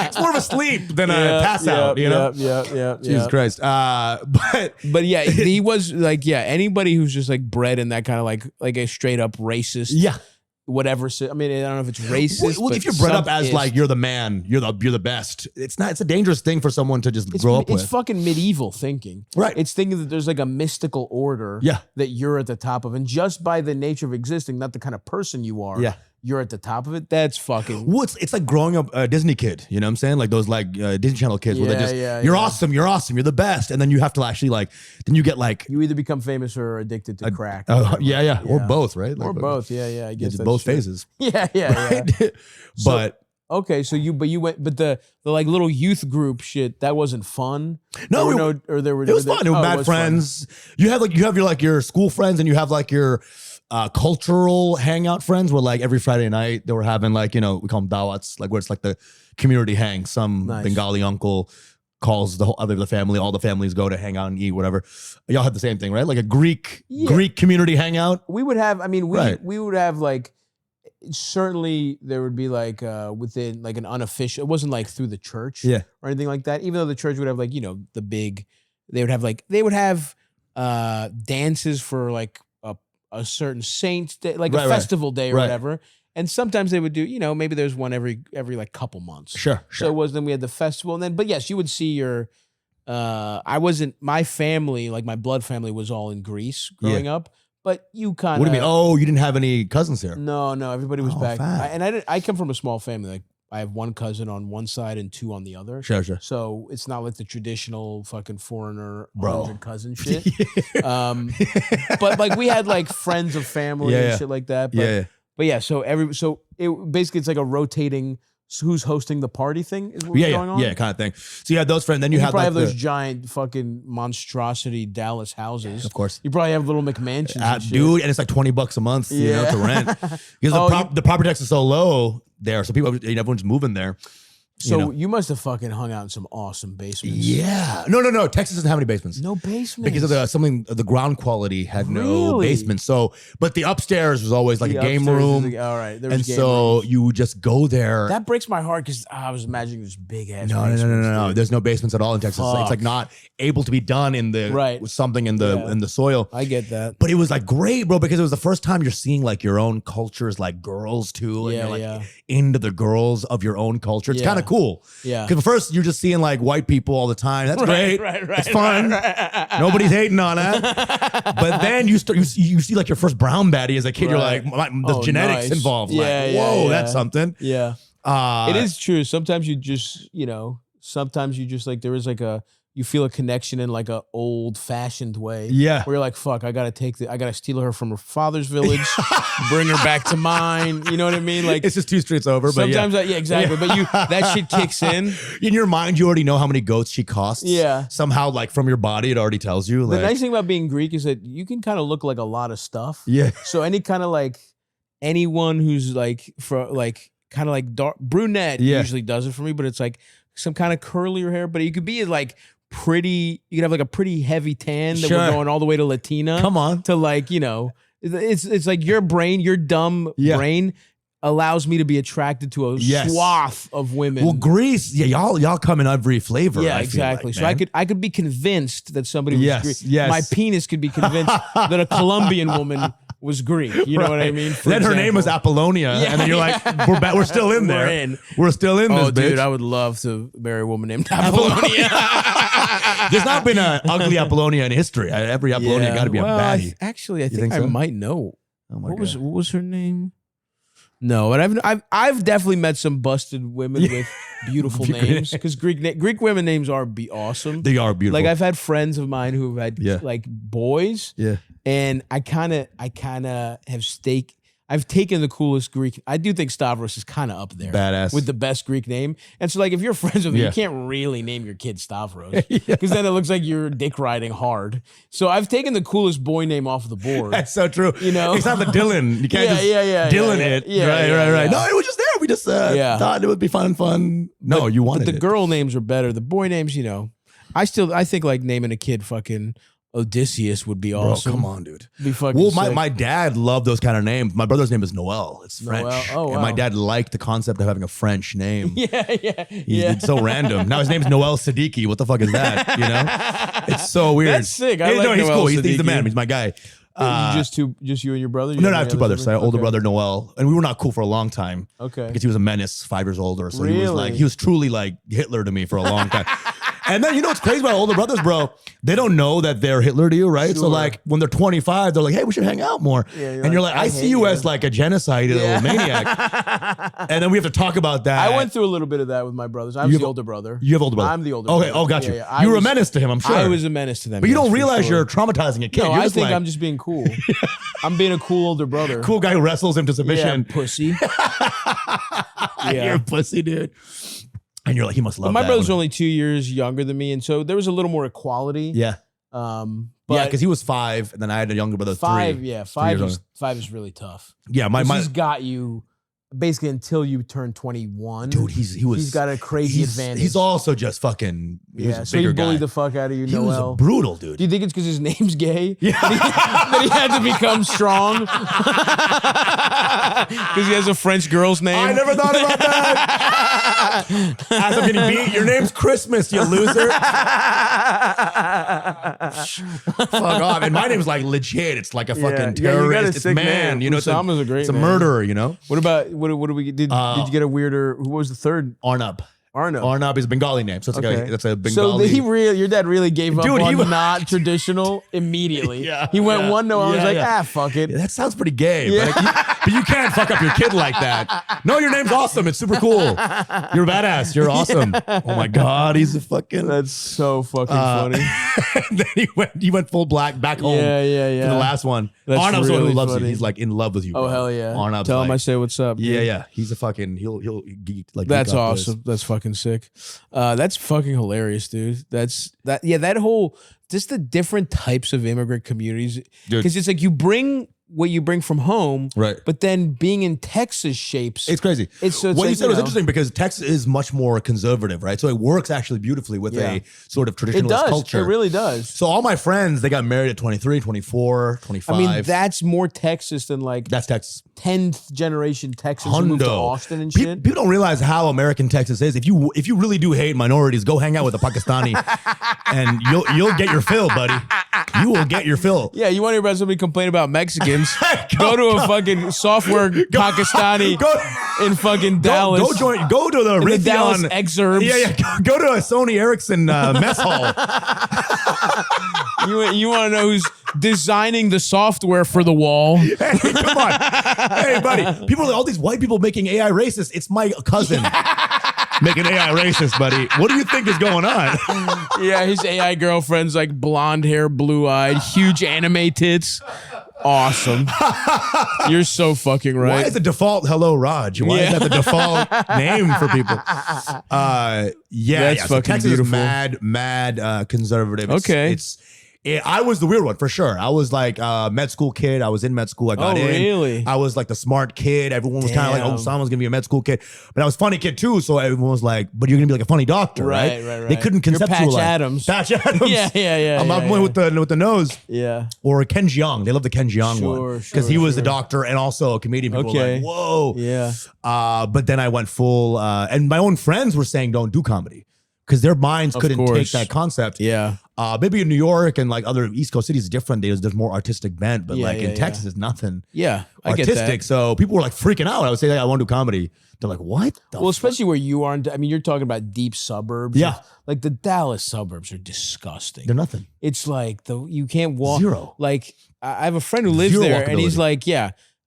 It's more of a sleep than a pass out, you know? Yeah. Jesus Christ. But yeah, he was like, anybody who's just like bred in that kind of like a straight up racist. Yeah. Whatever. I mean, I don't know if it's racist. Well, if you're bred up as like you're the man, you're the best. It's a dangerous thing for someone to just grow up with. It's fucking medieval thinking. Right. It's thinking that there's like a mystical order that you're at the top of. And just by the nature of existing, not the kind of person you are, you're at the top of it. That's fucking. Well, it's like growing up a Disney kid. You know what I'm saying? Like those like Disney Channel kids where they just, you're awesome, you're the best. And then you have to actually like, then you get like. You either become famous or addicted to crack. Or both, right? Or like, both, I guess that's both true. Phases. Yeah. But. Okay, so you went, but the like little youth group shit, that wasn't fun. No, it was fun. It was bad friends. Fun. You have your school friends, and you have like your cultural hangout friends. Where like every Friday night they were having like, you know, we call them dawats, like where it's like the community hang. Some Bengali uncle calls the family. All the families go to hang out and eat, whatever. Y'all had the same thing, right? Like a Greek community hangout. We would have. I mean, we would have like. Certainly there would be like within like an unofficial, it wasn't like through the church or anything like that, even though the church would have like, you know, they would have dances for like a certain saint's day, like a festival day or whatever, and sometimes they would do, you know, maybe there's one every like couple months. Sure. So it was, then we had the festival, and then, but yes, you would see your my family, like my blood family was all in Greece growing up. But you kind of. What do you mean? Oh, you didn't have any cousins here? No, everybody was back. I come from a small family. Like I have one cousin on one side and two on the other. Sure. So it's not like the traditional fucking foreigner 100 cousin shit. But like we had like friends of family and shit like that. But yeah. So it basically it's like a rotating. Who's hosting the party thing is what's going on? Yeah, kind of thing. So you had those friends, then you had probably like have those giant fucking monstrosity Dallas houses. Of course. You probably have little McMansions and shit. Dude, and it's like $20 a month, you know, to rent. Because the property tax is so low there, so everyone's moving there. So you must have fucking hung out in some awesome basements. Yeah. No. Texas doesn't have any basements. No basements. Because of the ground quality had no basements. So, but the upstairs was always like a game room. All right. And so you would just go there. That breaks my heart because I was imagining this big ass. No. There's no basements at all in Texas. It's like not able to be done in the something in the soil. I get that. But it was like great, bro, because it was the first time you're seeing like your own cultures, like girls too. And you're like into the girls of your own culture. It's kind of cool. Yeah. Because first you're just seeing like white people all the time. That's great. It's fun. Nobody's hating on that. But then you see like your first brown baddie as a kid. You're like, there's genetics involved. Like, whoa, that's something. Yeah. It is true. Sometimes you just like, there is like you feel a connection in like a old fashioned way. Yeah. Where you're like, fuck, I gotta steal her from her father's village, bring her back to mine. You know what I mean? Like it's just 2 streets over. But sometimes exactly. But that shit kicks in. In your mind, you already know how many goats she costs. Yeah. Somehow, like from your body, it already tells you. The nice thing about being Greek is that you can kind of look like a lot of stuff. Yeah. So any kind of like anyone who's like kind of like dark brunette usually does it for me, but it's like some kind of curlier hair. But you could be like pretty, you could have like a pretty heavy tan that we're going all the way to Latina. Come on. To like, you know, it's like your dumb brain allows me to be attracted to a swath of women. Well, Greece, y'all come in every flavor. Yeah, exactly. So I could be convinced that somebody was Greek. Yes. My penis could be convinced that a Colombian woman was Greek. You know what I mean? Then her name was Apollonia, and then you're like, we're still in there. We're still in this, bitch. Dude, I would love to marry a woman named Apollonia. There's not been an ugly Apollonia in history. Every Apollonia got to be a baddie. Actually, I think I might know. Oh my God. What was her name? No, and I've definitely met some busted women with beautiful names, because Greek women names are awesome. They are beautiful. Like I've had friends of mine who've had like boys. Yeah. And I kind of I've taken the coolest Greek. I do think Stavros is kind of up there. Badass. With the best Greek name. And so like if you're friends with me, you can't really name your kid Stavros, because then it looks like you're dick riding hard. So I've taken the coolest boy name off the board. That's so true. You know? It's not the Dylan. You can't just Dylan it. Right. No, it was just there. We just thought it would be fun. No, you wanted it. But the girl names are better. The boy names, you know, I think like naming a kid fucking Odysseus would be awesome. Bro, come on, dude. Be fucking sick. My dad loved those kind of names. My brother's name is Noel. It's French. Noel. Oh, wow. And my dad liked the concept of having a French name. Yeah. It's so random. Now his name's Noel Siddiquee. What the fuck is that? You know? It's so weird. That's sick. He's Noel cool. He's the man. He's my guy. Just you and your brother? No, I have two brothers. So I have older brother Noel, and we were not cool for a long time. Okay. Because he was a menace, 5 years older. So Really? he was truly like Hitler to me for a long time. And then you know what's crazy about older brothers, bro? They don't know that they're Hitler to you, right? Sure. So like when they're 25, they're like, "Hey, we should hang out more." Yeah, and you're like, "I see you as like a genocidal maniac." And then we have to talk about that. I went through a little bit of that with my brothers. I was the older brother. You have older brother. I'm the older brother. brother. Oh, got you. You were a menace to him, I'm sure. I was a menace to them. But you don't realize you're traumatizing a kid. No, you're I think I'm just being cool. I'm being a cool older brother. Cool guy who wrestles him to submission. Yeah, pussy. You're a pussy, dude. And you're like, he must love my brother's only 2 years younger than me, and so there was a little more equality. Yeah. But because he was 5, and then I had a younger brother, 3. 5, yeah. 5 is really tough. Yeah, he's got you basically until you turn 21. Dude, he's got a crazy advantage. He's also just fucking so he bullied the fuck out of you, He Noel. was brutal, dude. Do you think it's because his name's gay? Yeah. that he had to become strong? Because he has a French girl's name? I never thought about that. As I'm getting beat, your name's Christmas, you loser. Fuck off. And my name's like legit. It's like a fucking terrorist. It's man. You know, Usama's a great It's a name. murderer, you know? What about, what do we, did you get a weirder, who was the third? Arnab. Arnab is a Bengali name. So it's like that's a Bengali. So your dad really gave up on not traditional immediately. He went one no. I was like, fuck it. That sounds pretty gay. But you can't fuck up your kid like that. No, your name's awesome. It's super cool. You're a badass. You're awesome. Oh my God, he's a fucking. That's so fucking funny. Then he went full black back home. Yeah. For the last one. That's Arnab's really the one who loves funny. you. He's like in love with you. Bro. Oh hell yeah. Arnab's Tell him like, I say what's up. Dude. Yeah. He's a fucking. He'll geek like. That's awesome. That's fucking sick. That's fucking hilarious, dude. That whole just the different types of immigrant communities, because it's like you bring what you bring from home, right? But then being in Texas shapes it's crazy. What you said was interesting because Texas is much more conservative, right? So it works actually beautifully with a sort of traditionalist culture. It really does. So all my friends, they got married at 23, 24, 25. I mean, that's more Texas than like that's Texas. 10th generation Texans who moved to Austin and shit. People don't realize how American Texas is. If you really do hate minorities, go hang out with a Pakistani, and you'll get your fill, buddy. You will get your fill. Yeah, you want to hear about somebody complain about Mexicans? go to a fucking software Pakistani in fucking Dallas. Go to the Raytheon Dallas exurbs. Yeah. Go to a Sony Ericsson mess hall. You want to know who's designing the software for the wall? Hey, come on. Hey, buddy. All these white people making AI racist. It's my cousin making AI racist, buddy. What do you think is going on? Yeah, his AI girlfriend's like blonde hair, blue eyed, huge anime tits. Awesome. You're so fucking right. Why is the default hello Raj? Why is that the default name for people? That's fucking Texas beautiful. Is mad conservative. Okay. I was the weird one for sure. I was like med school kid. I was in med school. I got in. Really? I was like the smart kid. Everyone was kind of like, oh, Osama's gonna be a med school kid. But I was a funny kid too. So everyone was like, but you're gonna be like a funny doctor, right? Right. They couldn't conceptualize. You're Patch Adams. Yeah. I'm with the nose. Yeah. Or Ken Jeong. They love the Ken Jeong one because he was a doctor and also a comedian. People were like, whoa. Yeah. But then I went full, and my own friends were saying, don't do comedy. Because their minds couldn't take that concept. Yeah. Maybe in New York and like other East Coast cities, it's different. There's more artistic bent, but in Texas, it's nothing. Yeah, I artistic. get that. So people were like freaking out. I would say, I want to do comedy. They're like, what? Especially where you are. I mean, you're talking about deep suburbs. Yeah. Like the Dallas suburbs are disgusting. They're nothing. It's like you can't walk. Zero. Like I have a friend who lives there, and he's like,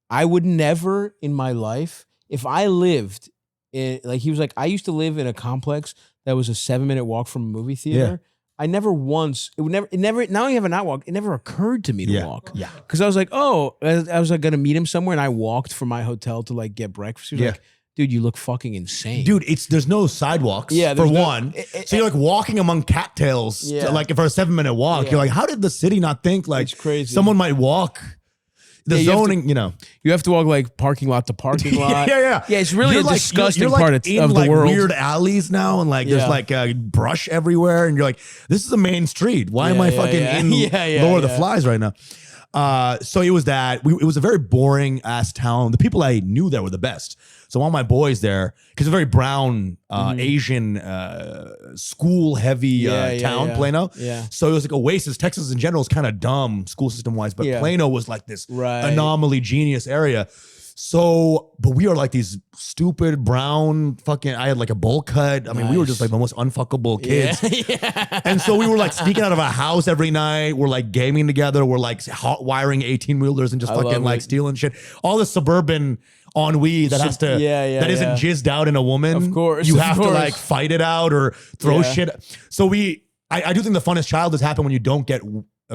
I would never in my life, if I lived in, like he was like, I used to live in a complex that was a 7-minute walk from a movie theater. Yeah. I never once, it never, now I have a not walk. It never occurred to me to walk. Yeah. Cause I was like, I was like going to meet him somewhere and I walked from my hotel to like get breakfast. He was like, dude, you look fucking insane. Dude, there's no sidewalks for one. So you're like walking among cattails, like for a 7-minute walk. You're like, how did the city not think like it's crazy. someone might walk? The zoning, you have to walk like parking lot to parking lot. Yeah. It's really a disgusting you're part like of the world. Weird alleys now, and there's brush everywhere, and you're like, this is a main street. Why am I fucking in Lord of the Flies right now? So it was that. It was a very boring ass town. The people I knew there were the best. So all my boys there, because it's a very brown, Asian, school heavy town, Plano. Yeah. So it was like Oasis. Texas in general is kind of dumb school system wise, but Plano was like this anomaly genius area. So, but we are like these stupid brown fucking, I had like a bowl cut. I mean, we were just like the most unfuckable kids. Yeah. And so we were like sneaking out of a house every night. We're like gaming together. We're like hot wiring 18-wheelers and just fucking like stealing shit. All the suburban ennui that has to, that isn't jizzed out in a woman. Of course. You have to like fight it out or throw shit. So I do think the funnest childhoods happen when you don't get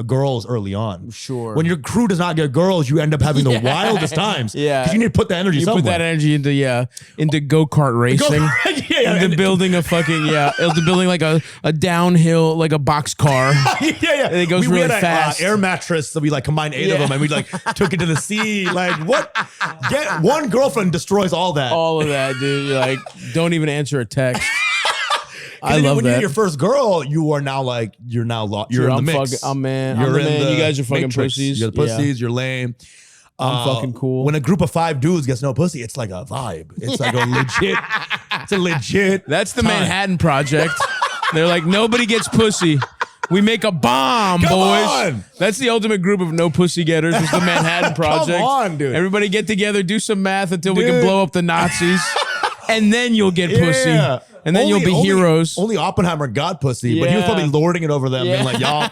girls early on. Sure. When your crew does not get girls, you end up having the wildest times. Yeah. Because you need to put the energy somewhere. Put that energy into go-kart racing. Into building a fucking, into building like a downhill, like a box car. And it goes really fast. Air mattress, so we like combined 8 of them and we like took it to the sea. Like what? Get one girlfriend destroys all that. All of that, dude. You're like, don't even answer a text. I love when that. You're your first girl, you are now like you're in the mix. I'm man. You guys are fucking pussies. You're the pussies. You're lame. I'm fucking cool. When a group of 5 dudes gets no pussy, it's like a vibe. It's like a legit. It's a legit. That's the Manhattan Project. They're like, nobody gets pussy. We make a bomb, boys. On. That's the ultimate group of no pussy getters. It's the Manhattan Project. Come on, dude. Everybody get together, do some math until we can blow up the Nazis, and then you'll get pussy. And then you'll be heroes. Only Oppenheimer got pussy, but he was probably lording it over them, being like, y'all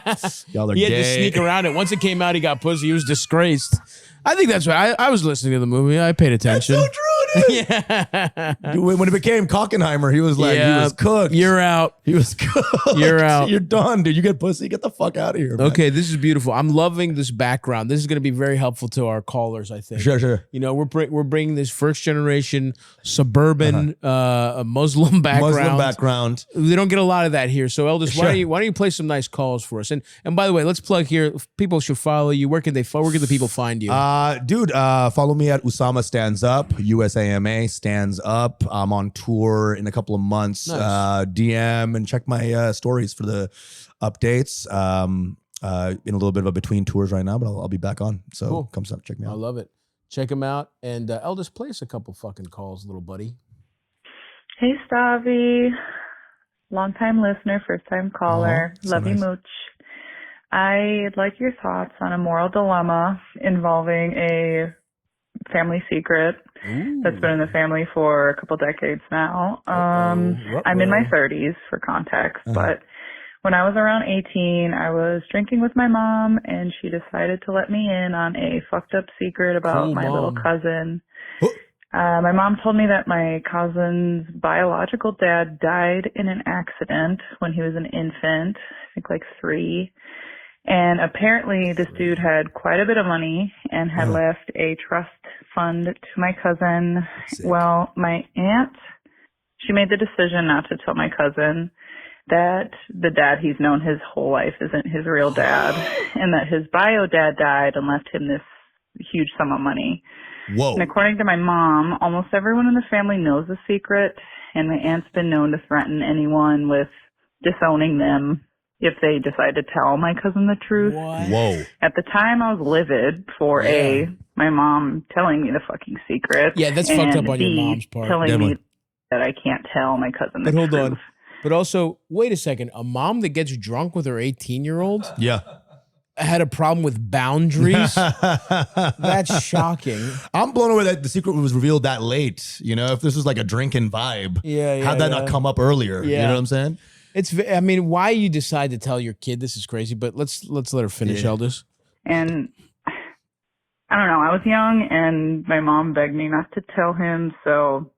are gay. He had to sneak around it. Once it came out, he got pussy. He was disgraced. I think that's right. I was listening to the movie. I paid attention. That's so true, dude. Dude, when it became Cockenheimer, he was like, he was cooked. You're out. He was cooked. You're out. You're done, dude. You get pussy. Get the fuck out of here, man. Okay, this is beautiful. I'm loving this background. This is going to be very helpful to our callers, I think. Sure. We're bringing this first generation suburban Muslim background. They don't get a lot of that here. So Eldest, why don't you play some nice calls for us? And by the way, let's plug here. People should follow you. Where can the people find you? Dude, follow me at Usama Stands Up, USAMA Stands Up. I'm on tour in a couple of months. Nice. DM and check my stories for the updates. In a little bit of a between tours right now, but I'll be back on. So cool. Come check me out. I love it. Check them out. And Eldest, play us a couple fucking calls, little buddy. Hey, Stavvy. Long-time listener, first-time caller. So love nice. you, mooch. I'd like your thoughts on a moral dilemma involving a family secret that's been in the family for a couple decades now. I'm in my 30s for context, but when I was around 18, I was drinking with my mom, and she decided to let me in on a fucked up secret about my little cousin. My mom told me that my cousin's biological dad died in an accident when he was an infant, I think like 3. And apparently this dude had quite a bit of money and had left a trust fund to my cousin. Sick. Well, my aunt, she made the decision not to tell my cousin that the dad he's known his whole life isn't his real dad, and that his bio dad died and left him this huge sum of money. Whoa. And according to my mom, almost everyone in the family knows the secret, and my aunt's been known to threaten anyone with disowning them if they decide to tell my cousin the truth. What? Whoa. At the time, I was livid for my mom telling me the fucking secret. Yeah, that's fucked up on your mom's part. Telling me that I can't tell my cousin the truth. But hold on. But also, wait a second. A mom that gets drunk with her 18-year-old? Yeah. Had a problem with boundaries? That's shocking. I'm blown away that the secret was revealed that late. You know, if this was like a drinking vibe, how'd that not come up I You know what I'm saying? I mean, why you decide to tell your kid this is crazy, but let's let her finish, Eldest. And I don't know, I was young and my mom begged me not to tell him, so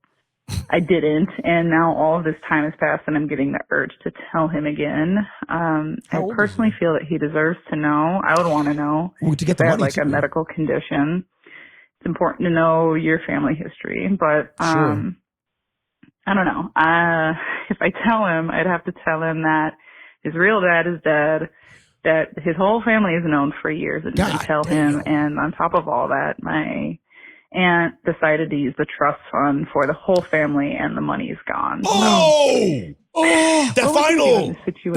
I didn't. And now all of this time has passed and I'm getting the urge to tell him again. I personally feel that he deserves to know. I would want to know to get if I have like a medical condition. It's important to know your family history, but I don't know. If I tell him, I'd have to tell him that his real dad is dead, that his whole family is known for years and didn't tell him. And on top of all that, my aunt decided to use the trust fund for the whole family, and the money's gone. The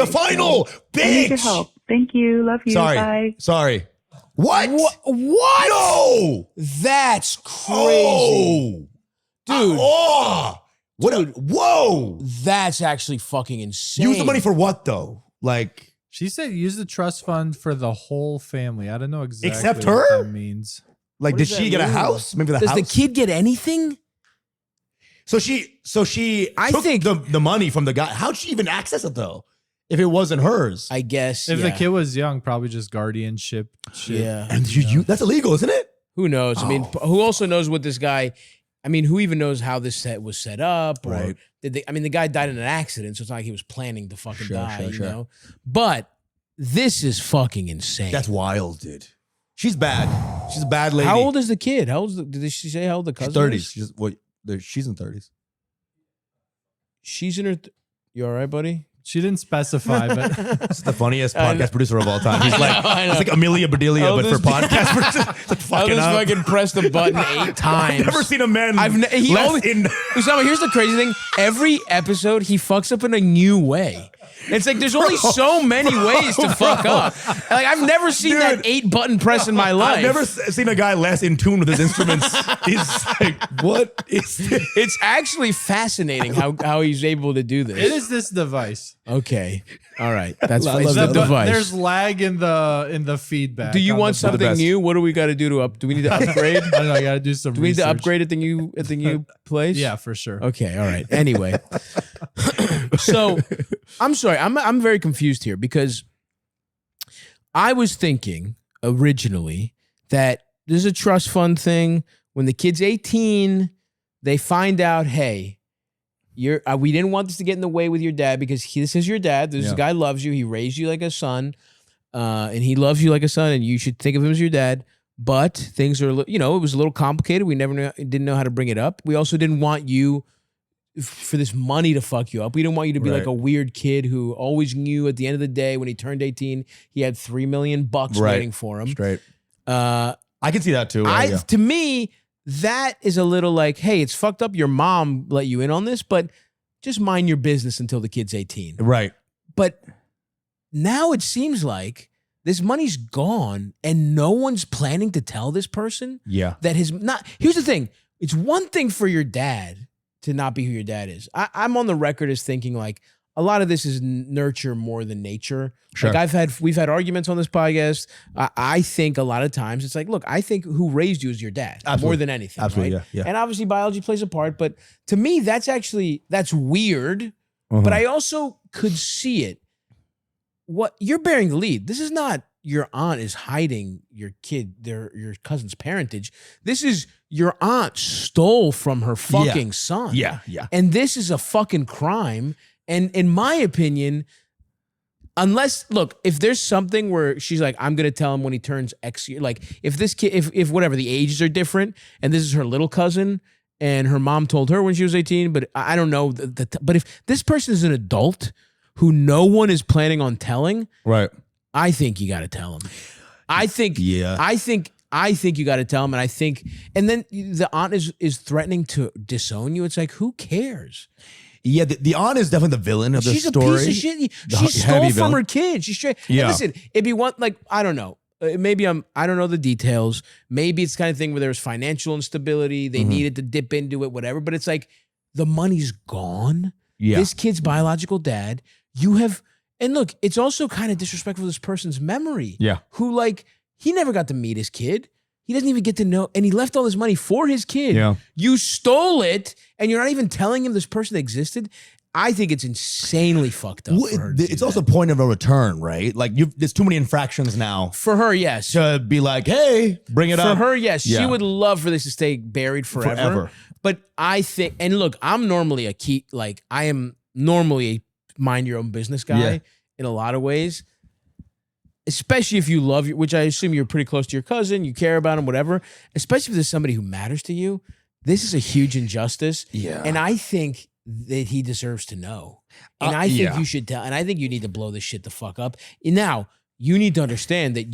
final, bitch. I need your help. Thank you. Love you. Bye. Sorry. What? No. That's crazy. Dude. Whoa. That's actually fucking insane. Use the money for what though? Like, she said use the trust fund for the whole family. I don't know exactly except what her? that means. Like, did she get a house? Maybe the house. Does the kid get anything? So she took the money from the guy. How'd she even access it though? If it wasn't hers? I guess. If the kid was young, probably just guardianship shit. Yeah. And that's illegal, isn't it? Who knows? I mean, who also knows what this guy, who even knows how this set was set up? Or Right. the guy died in an accident, so it's not like he was planning to fucking die, you know? But this is fucking insane. That's wild, dude. She's bad. She's a bad lady. How old is the kid? Did she say how old the cousin She's 30s. She's in 30s. She's in her... You all right, buddy? She didn't specify, but This is the funniest podcast producer of all time. He's it's like Amelia Bedelia, but for podcast producers. It's fucking I'll just fucking press the button 8 times. I've never seen a man Usama, here's the crazy thing. Every episode, he fucks up in a new way. It's like there's only so many ways to fuck up. Like I've never seen that 8-button press in my life. I've never seen a guy less in tune with his instruments. He's like, what is this? It's actually fascinating how he's able to do this. it is this device. Okay. All right. That's I it's love the that. device. There's lag in the feedback. Do you on want the something new? What do we got to do to do we need to upgrade? I don't know. I got to do some. Do we need to research. upgrade at the new place? Yeah, for sure. Okay, all right. Anyway, so I'm sorry. I'm very confused here because I was thinking originally that there's a trust fund thing. When the kid's 18, they find out, hey, we didn't want this to get in the way with your dad because this is your dad. This guy loves you. He raised you like a son, and he loves you like a son, and you should think of him as your dad. But things are, it was a little complicated. We didn't know how to bring it up. We also didn't want you for this money to fuck you up. We didn't want you to be like a weird kid who always knew at the end of the day when he turned 18, he had $3 million waiting for him. Straight. I can see that too. To me, that is a little like, hey, it's fucked up. Your mom let you in on this, but just mind your business until the kid's 18. Right. But now it seems like this money's gone and no one's planning to tell this person that his not. Here's the thing. It's one thing for your dad to not be who your dad is. I'm on the record as thinking like a lot of this is nurture more than nature. Sure. Like we've had arguments on this podcast. I think a lot of times it's like, look, I think who raised you is your dad more than anything. Absolutely, right? yeah. And obviously biology plays a part, but to me, that's weird. But I also could see it. What you're bearing the lead. This is not your aunt is hiding your your cousin's parentage. This is your aunt stole from her fucking son. Yeah. And this is a fucking crime. And in my opinion, if there's something where she's like, I'm going to tell him when he turns X year, like if this kid, if whatever, the ages are different and this is her little cousin and her mom told her when she was 18, but I don't know. But if this person is an adult who no one is planning on telling, right? I think you got to tell him. I think you got to tell him. And then the aunt is threatening to disown you. It's like, who cares? Yeah, the aunt is definitely the villain of the story. She's a piece of shit. She stole from her kid. She's straight. Yeah. Listen, it'd be one, like, I don't know. Maybe I don't know the details. Maybe it's the kind of thing where there was financial instability. They needed to dip into it, whatever. But it's like, the money's gone. Yeah. This kid's biological dad. And look, it's also kind of disrespectful to this person's memory. Yeah. Who, like, he never got to meet his kid. He doesn't even get to know, and he left all this money for his kid. Yeah. You stole it, and you're not even telling him this person existed. I think it's insanely fucked up. It's also a point of no return, right? Like there's too many infractions now. For her, yes. To be like, hey, bring it up. For her, yes. Yeah. She would love for this to stay buried forever. But I think, and look, I am normally a mind your own business guy in a lot of ways. Especially if you love, which I assume you're pretty close to your cousin, you care about him, whatever. Especially if there's somebody who matters to you. This is a huge injustice. Yeah. And I think that he deserves to know. And I think you should tell, and I think you need to blow this shit the fuck up. Now, you need to understand that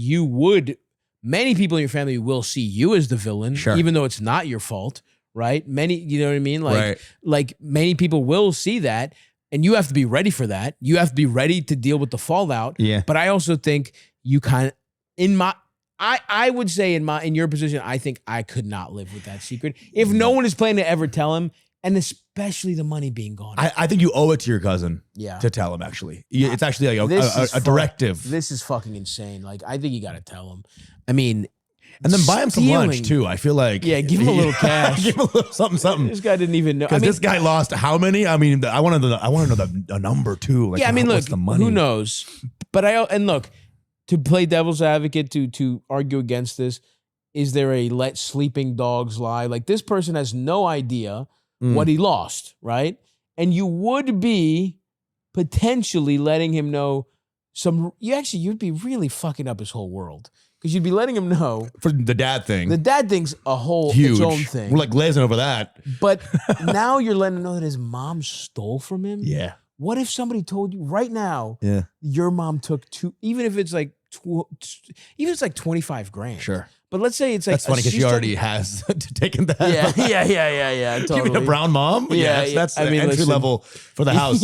many people in your family will see you as the villain, even though it's not your fault, right? Many, you know what I mean? Like many people will see that, and you have to be ready for that. You have to be ready to deal with the fallout. Yeah. But I also think you kind of, I would say in your position, I think I could not live with that secret. If no one is planning to ever tell him, and especially the money being gone. I think you owe it to your cousin to tell him, actually. It's actually like a directive. This is fucking insane. Like, I think you got to tell him. I mean... And then buy him some lunch, too. I feel like... Yeah, give him a little cash. Give him a little something. This guy didn't even know. Because this guy lost how many? I mean, I want to know the number, too. Like, yeah, I mean, look, the money? Who knows? But look, to play devil's advocate, to argue against this, is there a let sleeping dogs lie? Like, this person has no idea what he lost, right? And you would be potentially letting him know you'd be really fucking up his whole world. Because you'd be letting him know. For the dad thing. The dad thing's a whole huge. Its own thing. We're like glazing over that. But now you're letting him know that his mom stole from him? Yeah. What if somebody told you right now, your mom took even if it's like 25 grand. Sure. But let's say it's like... That's funny because she already has taken that. Yeah, totally. You mean a brown mom? Yeah, that's entry level for the house.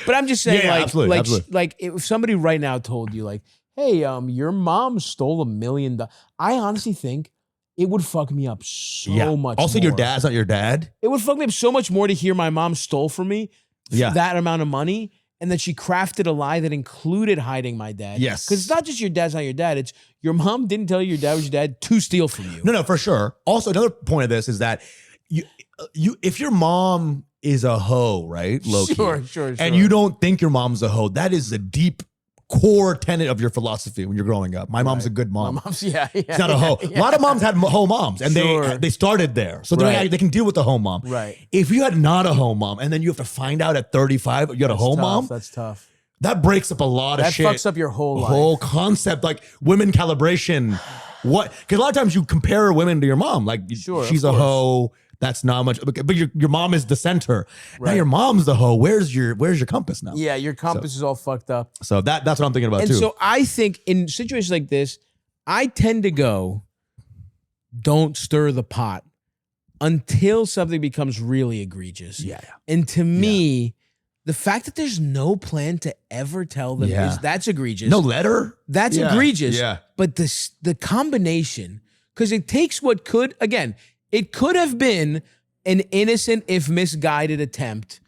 But I'm just saying, absolutely. Like if somebody right now told you, like, hey, your mom stole $1 million, I honestly think it would fuck me up so much Also, more. your dad's not your dad? It would fuck me up so much more to hear my mom stole from me that amount of money, and that she crafted a lie that included hiding my dad. Yes. Because it's not just your dad's not your dad. It's your mom didn't tell you your dad was your dad to steal from you. No, for sure. Also, another point of this is that if your mom is a hoe, right? Low-key, sure. And you don't think your mom's a hoe, that is a deep core tenet of your philosophy when you're growing up. My mom's a good mom. My mom's, It's not a hoe. A lot of moms had hoe moms, and they started there. So they can deal with the hoe mom. Right. If you had not a hoe mom, and then you have to find out at 35 you had a hoe mom. That's tough. That breaks up a lot of shit. That fucks up your whole life. Whole concept, like women calibration. What? Because a lot of times you compare women to your mom. Like, she's a hoe. That's not much. But your mom is the center. Right. Now your mom's the hoe. Where's your compass now? Yeah, your compass is all fucked up. So that's what I'm thinking about too. And so I think in situations like this, I tend to go, don't stir the pot until something becomes really egregious. Yeah. And to me, the fact that there's no plan to ever tell them that's egregious. No letter? That's egregious. Yeah. But the combination, because it takes what could, again, it could have been an innocent, if misguided attempt.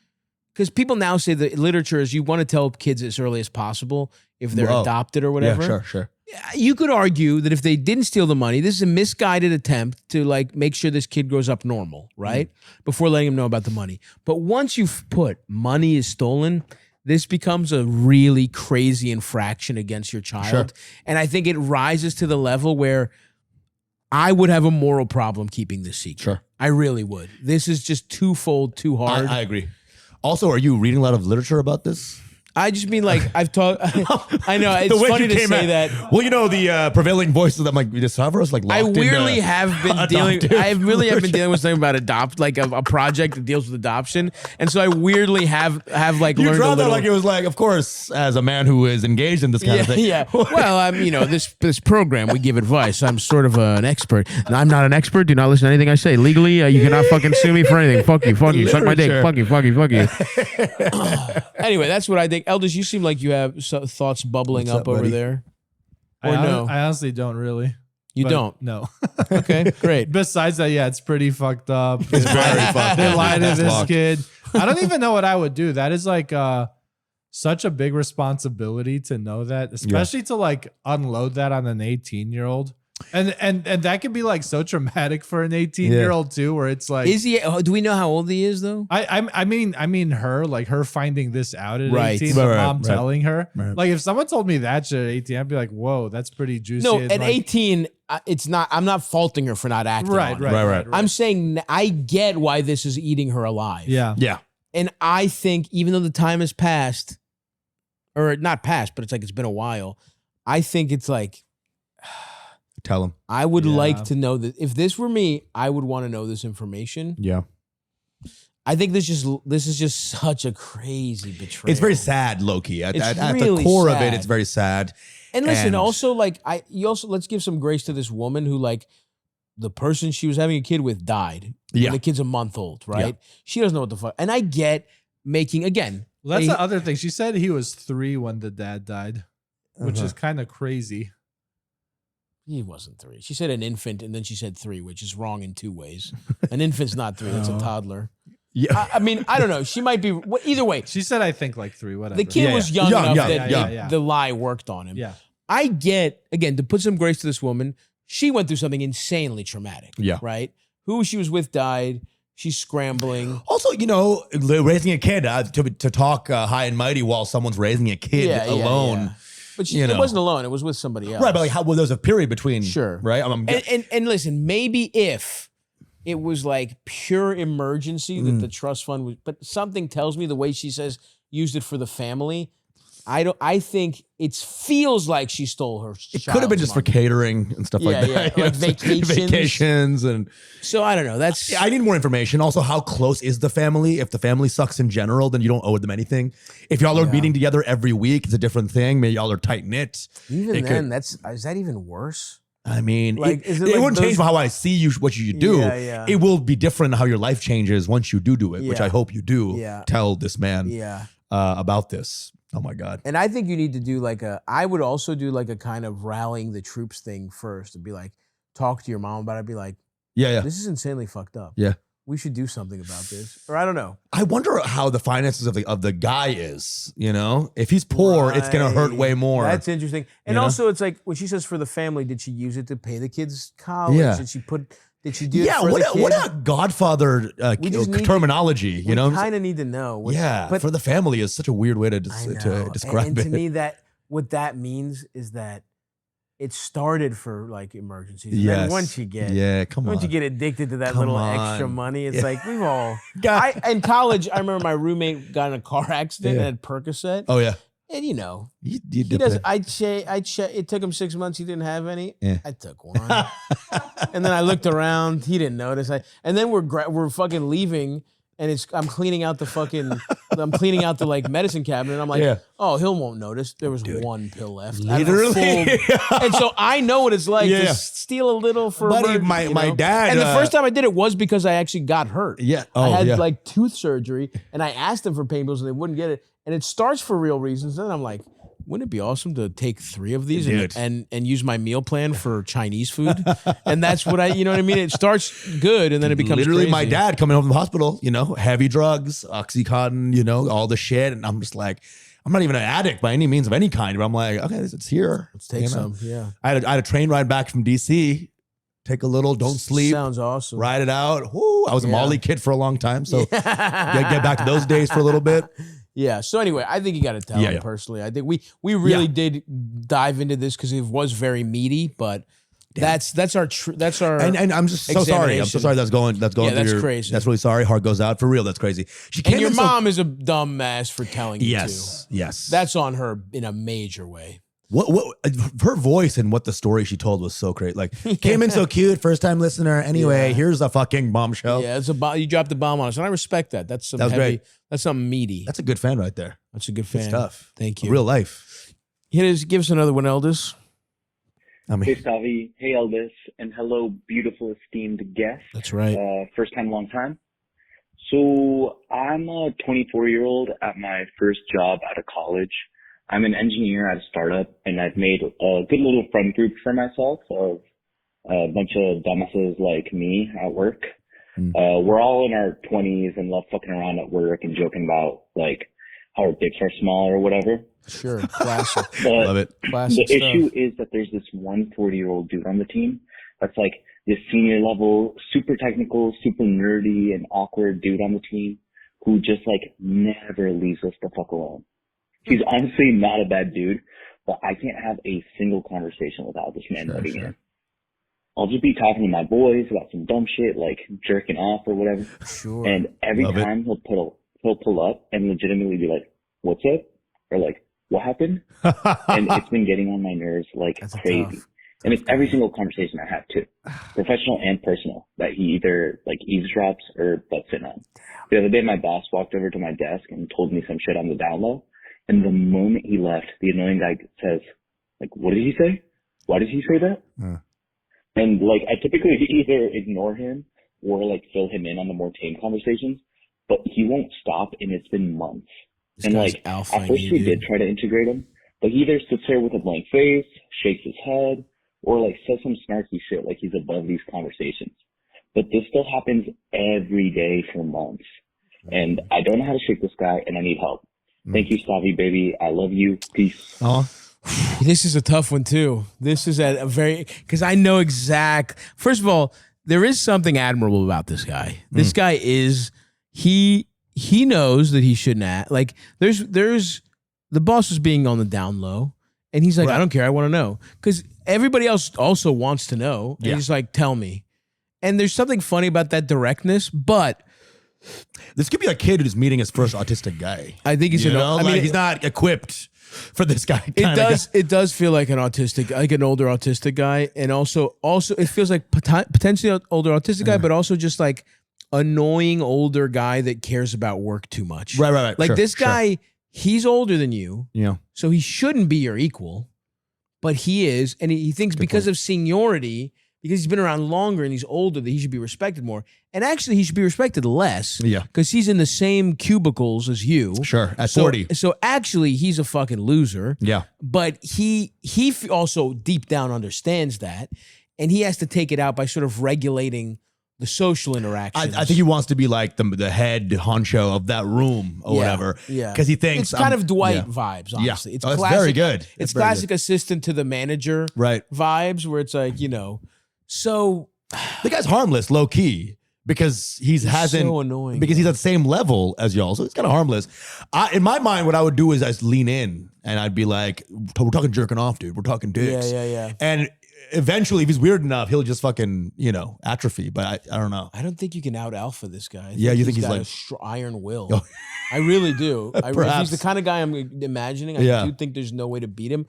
Because people now say the literature is you want to tell kids as early as possible if they're adopted or whatever. Yeah, sure. You could argue that if they didn't steal the money, this is a misguided attempt to like make sure this kid grows up normal, right? Before letting him know about the money. But once you've put money is stolen, this becomes a really crazy infraction against your child. Sure. And I think it rises to the level where I would have a moral problem keeping this secret. Sure. I really would. This is just twofold, too hard. I agree. Also, are you reading a lot of literature about this? I just mean like I've talked. I know it's funny to say that. Well, you know the prevailing voices. I'm like Stavros, like I weirdly have been dealing. I really have been dealing with something about a project that deals with adoption, and so I weirdly have like you learned a little. That like it was like, of course, as a man who is engaged in this kind of thing. Yeah. Well, I'm this program we give advice. I'm sort of an expert. And I'm not an expert. Do not listen to anything I say. Legally, you cannot fucking sue me for anything. Fuck you. Suck my dick. Fuck you. Anyway, that's what I think. Elders, you seem like you have thoughts bubbling up over there. Or no? I honestly don't really. You don't? No. Okay, great. Besides that, yeah, it's pretty fucked up. It's very fucked up. They lied to this kid. I don't even know what I would do. That is like such a big responsibility to know that, especially to like unload that on an 18-year-old. And that can be like so traumatic for an 18-year-old too, where it's like, is he? Do we know how old he is though? I mean her, like her finding this out at 18, right, mom telling her. Right. Like if someone told me that shit at 18, I'd be like, whoa, that's pretty juicy. No, at like, 18, it's not. I'm not faulting her for not acting. Right. I'm saying I get why this is eating her alive. Yeah. And I think even though the time has passed, or not passed, but it's like it's been a while. I think it's like. Tell him. I would like to know that if this were me, I would want to know this information. Yeah. I think this is just such a crazy betrayal. It's very sad, low-key. At really the core sad. of it, it's very sad. And listen, also let's give some grace to this woman who the person she was having a kid with died. Yeah. When the kid's a month old, right? Yeah. She doesn't know what the fuck. And I get making, again. Well, that's the other thing. She said he was 3 when the dad died, which is kind of crazy. He wasn't 3. She said an infant, and then she said 3, which is wrong in 2 ways. An infant's not 3. That's a toddler. Yeah. I mean, I don't know. She might be. Either way. She said, I think 3, whatever. The kid was young enough that the lie worked on him. Yeah. I get, again, to put some grace to this woman, she went through something insanely traumatic. Yeah. Right? Who she was with died. She's scrambling. Also, raising a kid to talk high and mighty while someone's raising a kid alone. Yeah. But it wasn't alone. It was with somebody else. Right, but there was a period between. Sure. Right? And listen, maybe if it was pure emergency that the trust fund was, but something tells me the way she says used it for the family. I think it feels like she stole her. It could have been just for catering and stuff like that. Yeah, vacations and. So I don't know. I need more information. Also, how close is the family? If the family sucks in general, then you don't owe them anything. If y'all are meeting together every week, it's a different thing. Maybe y'all are tight knit. Even then, is that even worse? I mean, it wouldn't change how I see you, what you do. Yeah. It will be different how your life changes once you do it, which I hope you do. Yeah. Tell this man about this. Oh my God. And I think you need to do I would also do a kind of rallying the troops thing first and be talk to your mom about it. Be this is insanely fucked up. Yeah. We should do something about this. Or I don't know. I wonder how the finances of the guy is, If he's poor, it's going to hurt way more. That's interesting. And also it's when she says for the family, did she use it to pay the kids college? Yeah. Did she do it for the kid? What a Godfather terminology, We kind of need to know. But for the family is such a weird way to describe and it. to me, what that means is that it started for emergencies. And then once you get once you get addicted to that little extra money, it's we've all. In college, I remember my roommate got in a car accident and had Percocet. Oh yeah. And he does. It took him 6 months. He didn't have any. Yeah. I took one, and then I looked around. He didn't notice. And then we're fucking leaving, and I'm cleaning out the medicine cabinet. And I'm oh, he won't notice. There was one pill left. Literally, and so I know what it's like to steal a little for. Buddy, my dad. And the first time I did it was because I actually got hurt. Yeah, I had tooth surgery, and I asked them for pain pills, and they wouldn't get it. And it starts for real reasons. And I'm wouldn't it be awesome to take 3 of these and use my meal plan for Chinese food? And that's what you know what I mean? It starts good and then it becomes literally crazy. My dad coming home from the hospital, heavy drugs, Oxycontin, all the shit. And I'm just I'm not even an addict by any means of any kind, but I'm okay, it's here. Let's take some. Yeah. I had a train ride back from DC. Take a little, don't sleep. Sounds awesome. Ride it out. Woo, I was a Molly kid for a long time. So get back to those days for a little bit. Yeah. So anyway, I think you got to tell him personally. I think we really did dive into this because it was very meaty, but that's our and I'm just so sorry. I'm so sorry that's going that's crazy. That's really sorry. Heart goes out for real. That's crazy. And your mom is a dumb ass for telling you too. Yes. That's on her in a major way. What her voice and what the story she told was so great. Came in so cute, first time listener. Anyway, here's a fucking bombshell. Yeah, you dropped the bomb on us, and I respect that. That's heavy. Great. That's something meaty. That's a good fan right there. That's a good fan. Good stuff. Thank you. Real life. Give us another one, Eldis. Hey, Stavvy. Hey, Eldis. And hello, beautiful, esteemed guest. That's right. First time, long time. So I'm a 24-year-old at my first job out of college. I'm an engineer at a startup, and I've made a good little friend group for myself of a bunch of dumbasses like me at work. We're all in our 20s and love fucking around at work and joking about how our dicks are small or whatever. Sure, classic. But love it. Classic the issue is that there's this one 40-year-old dude on the team that's this senior level, super technical, super nerdy and awkward dude on the team who just never leaves us the fuck alone. He's honestly not a bad dude, but I can't have a single conversation without this man letting in. I'll just be talking to my boys about some dumb shit like jerking off or whatever. Sure. And every time he'll pull up and legitimately be like, "What's up?" or "What happened?" And it's been getting on my nerves That's crazy. tough. And it's every single conversation I have too, professional and personal, that he either like eavesdrops or butts in on. The other day, my boss walked over to my desk and told me some shit on the down low. And the moment he left, the annoying guy says, like, what did he say? Why did he say that? And like, I typically either ignore him or like fill him in on the more tame conversations, but he won't stop, and it's been months. And like, at first we did try to integrate him, but he either sits there with a blank face, shakes his head, or like says some snarky shit like he's above these conversations. But this still happens every day for months. And I don't know how to shake this guy, and I need help. Thank you, Stavvy, baby. I love you. Peace. This is a tough one too. This is a very, because I know first of all, there is something admirable about this guy. This guy is, he knows that he shouldn't act. Like there's the boss is being on the down low, and he's like, I don't care, I want to know. Because everybody else also wants to know. And he's like, tell me. And there's something funny about that directness, but this could be a kid who's meeting his first autistic guy. I think he's he's not equipped for this guy. It does feel like an older autistic guy, and also it feels like potentially an older autistic guy, but also just like annoying older guy that cares about work too much. Right. Like this guy, he's older than you, so he shouldn't be your equal, but he is, and he thinks because of seniority, because he's been around longer and he's older, that he should be respected more. And actually, he should be respected less. Yeah. Because he's in the same cubicles as you. Sure. At 40. So actually, he's a fucking loser. Yeah. But he also deep down understands that. And he has to take it out by sort of regulating the social interactions. I think he wants to be like the head honcho of that room or whatever. Yeah. Because he thinks it's kind of Dwight vibes, honestly. Yeah. It's classic, very good. It's classic assistant to the manager vibes, where it's like, so the guy's harmless, low key, because he's so annoying, because he's at the same level as y'all. So it's kind of harmless. In my mind, what I would do is I'd lean in and I'd be like, we're talking jerking off, dude. We're talking dicks. Yeah. And eventually, if he's weird enough, he'll just fucking, atrophy. But I don't know. I don't think you can out alpha this guy. You think he's like iron will? I really do. If he's the kind of guy I'm imagining, I do think there's no way to beat him.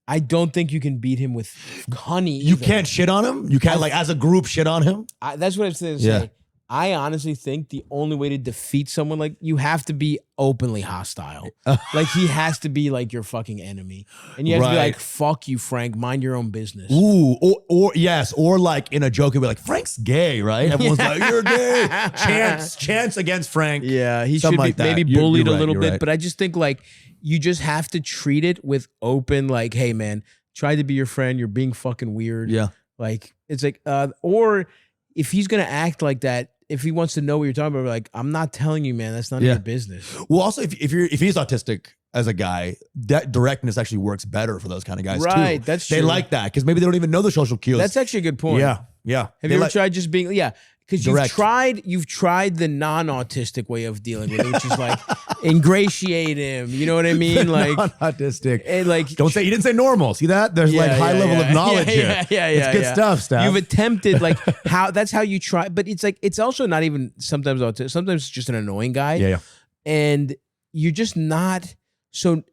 I don't think you can beat him with honey either. You can't shit on him? You can't, as a group, shit on him? That's what I'm saying. Yeah. I honestly think the only way to defeat someone, like, you have to be openly hostile. Like, he has to be like your fucking enemy. And you have to be like, fuck you, Frank, mind your own business. Ooh, or like in a joke, it'd be like, Frank's gay, right? Everyone's like, you're gay. Chance against Frank. Yeah, he should be maybe bullied a little bit. But I just think, like, you just have to treat it with open, like, hey, man, try to be your friend. You're being fucking weird. Yeah. Like, it's like, or if he's going to act like that, if he wants to know what you're talking about, like, I'm not telling you, man, that's none of your business. Well, also, if he's autistic as a guy, that directness actually works better for those kind of guys too. Right, that's true. They like that because maybe they don't even know the social cues. That's actually a good point. Yeah. Have you ever tried just being, because you've tried the non-autistic way of dealing with it, which is like ingratiate him. You know what I mean? Like non-autistic. And like, don't say, you didn't say normal. See that? There's high level of knowledge here. It's good stuff, Stav. You've attempted that's how you try, but it's like, it's also not even sometimes autistic. Sometimes it's just an annoying guy. Yeah. And you're just not, so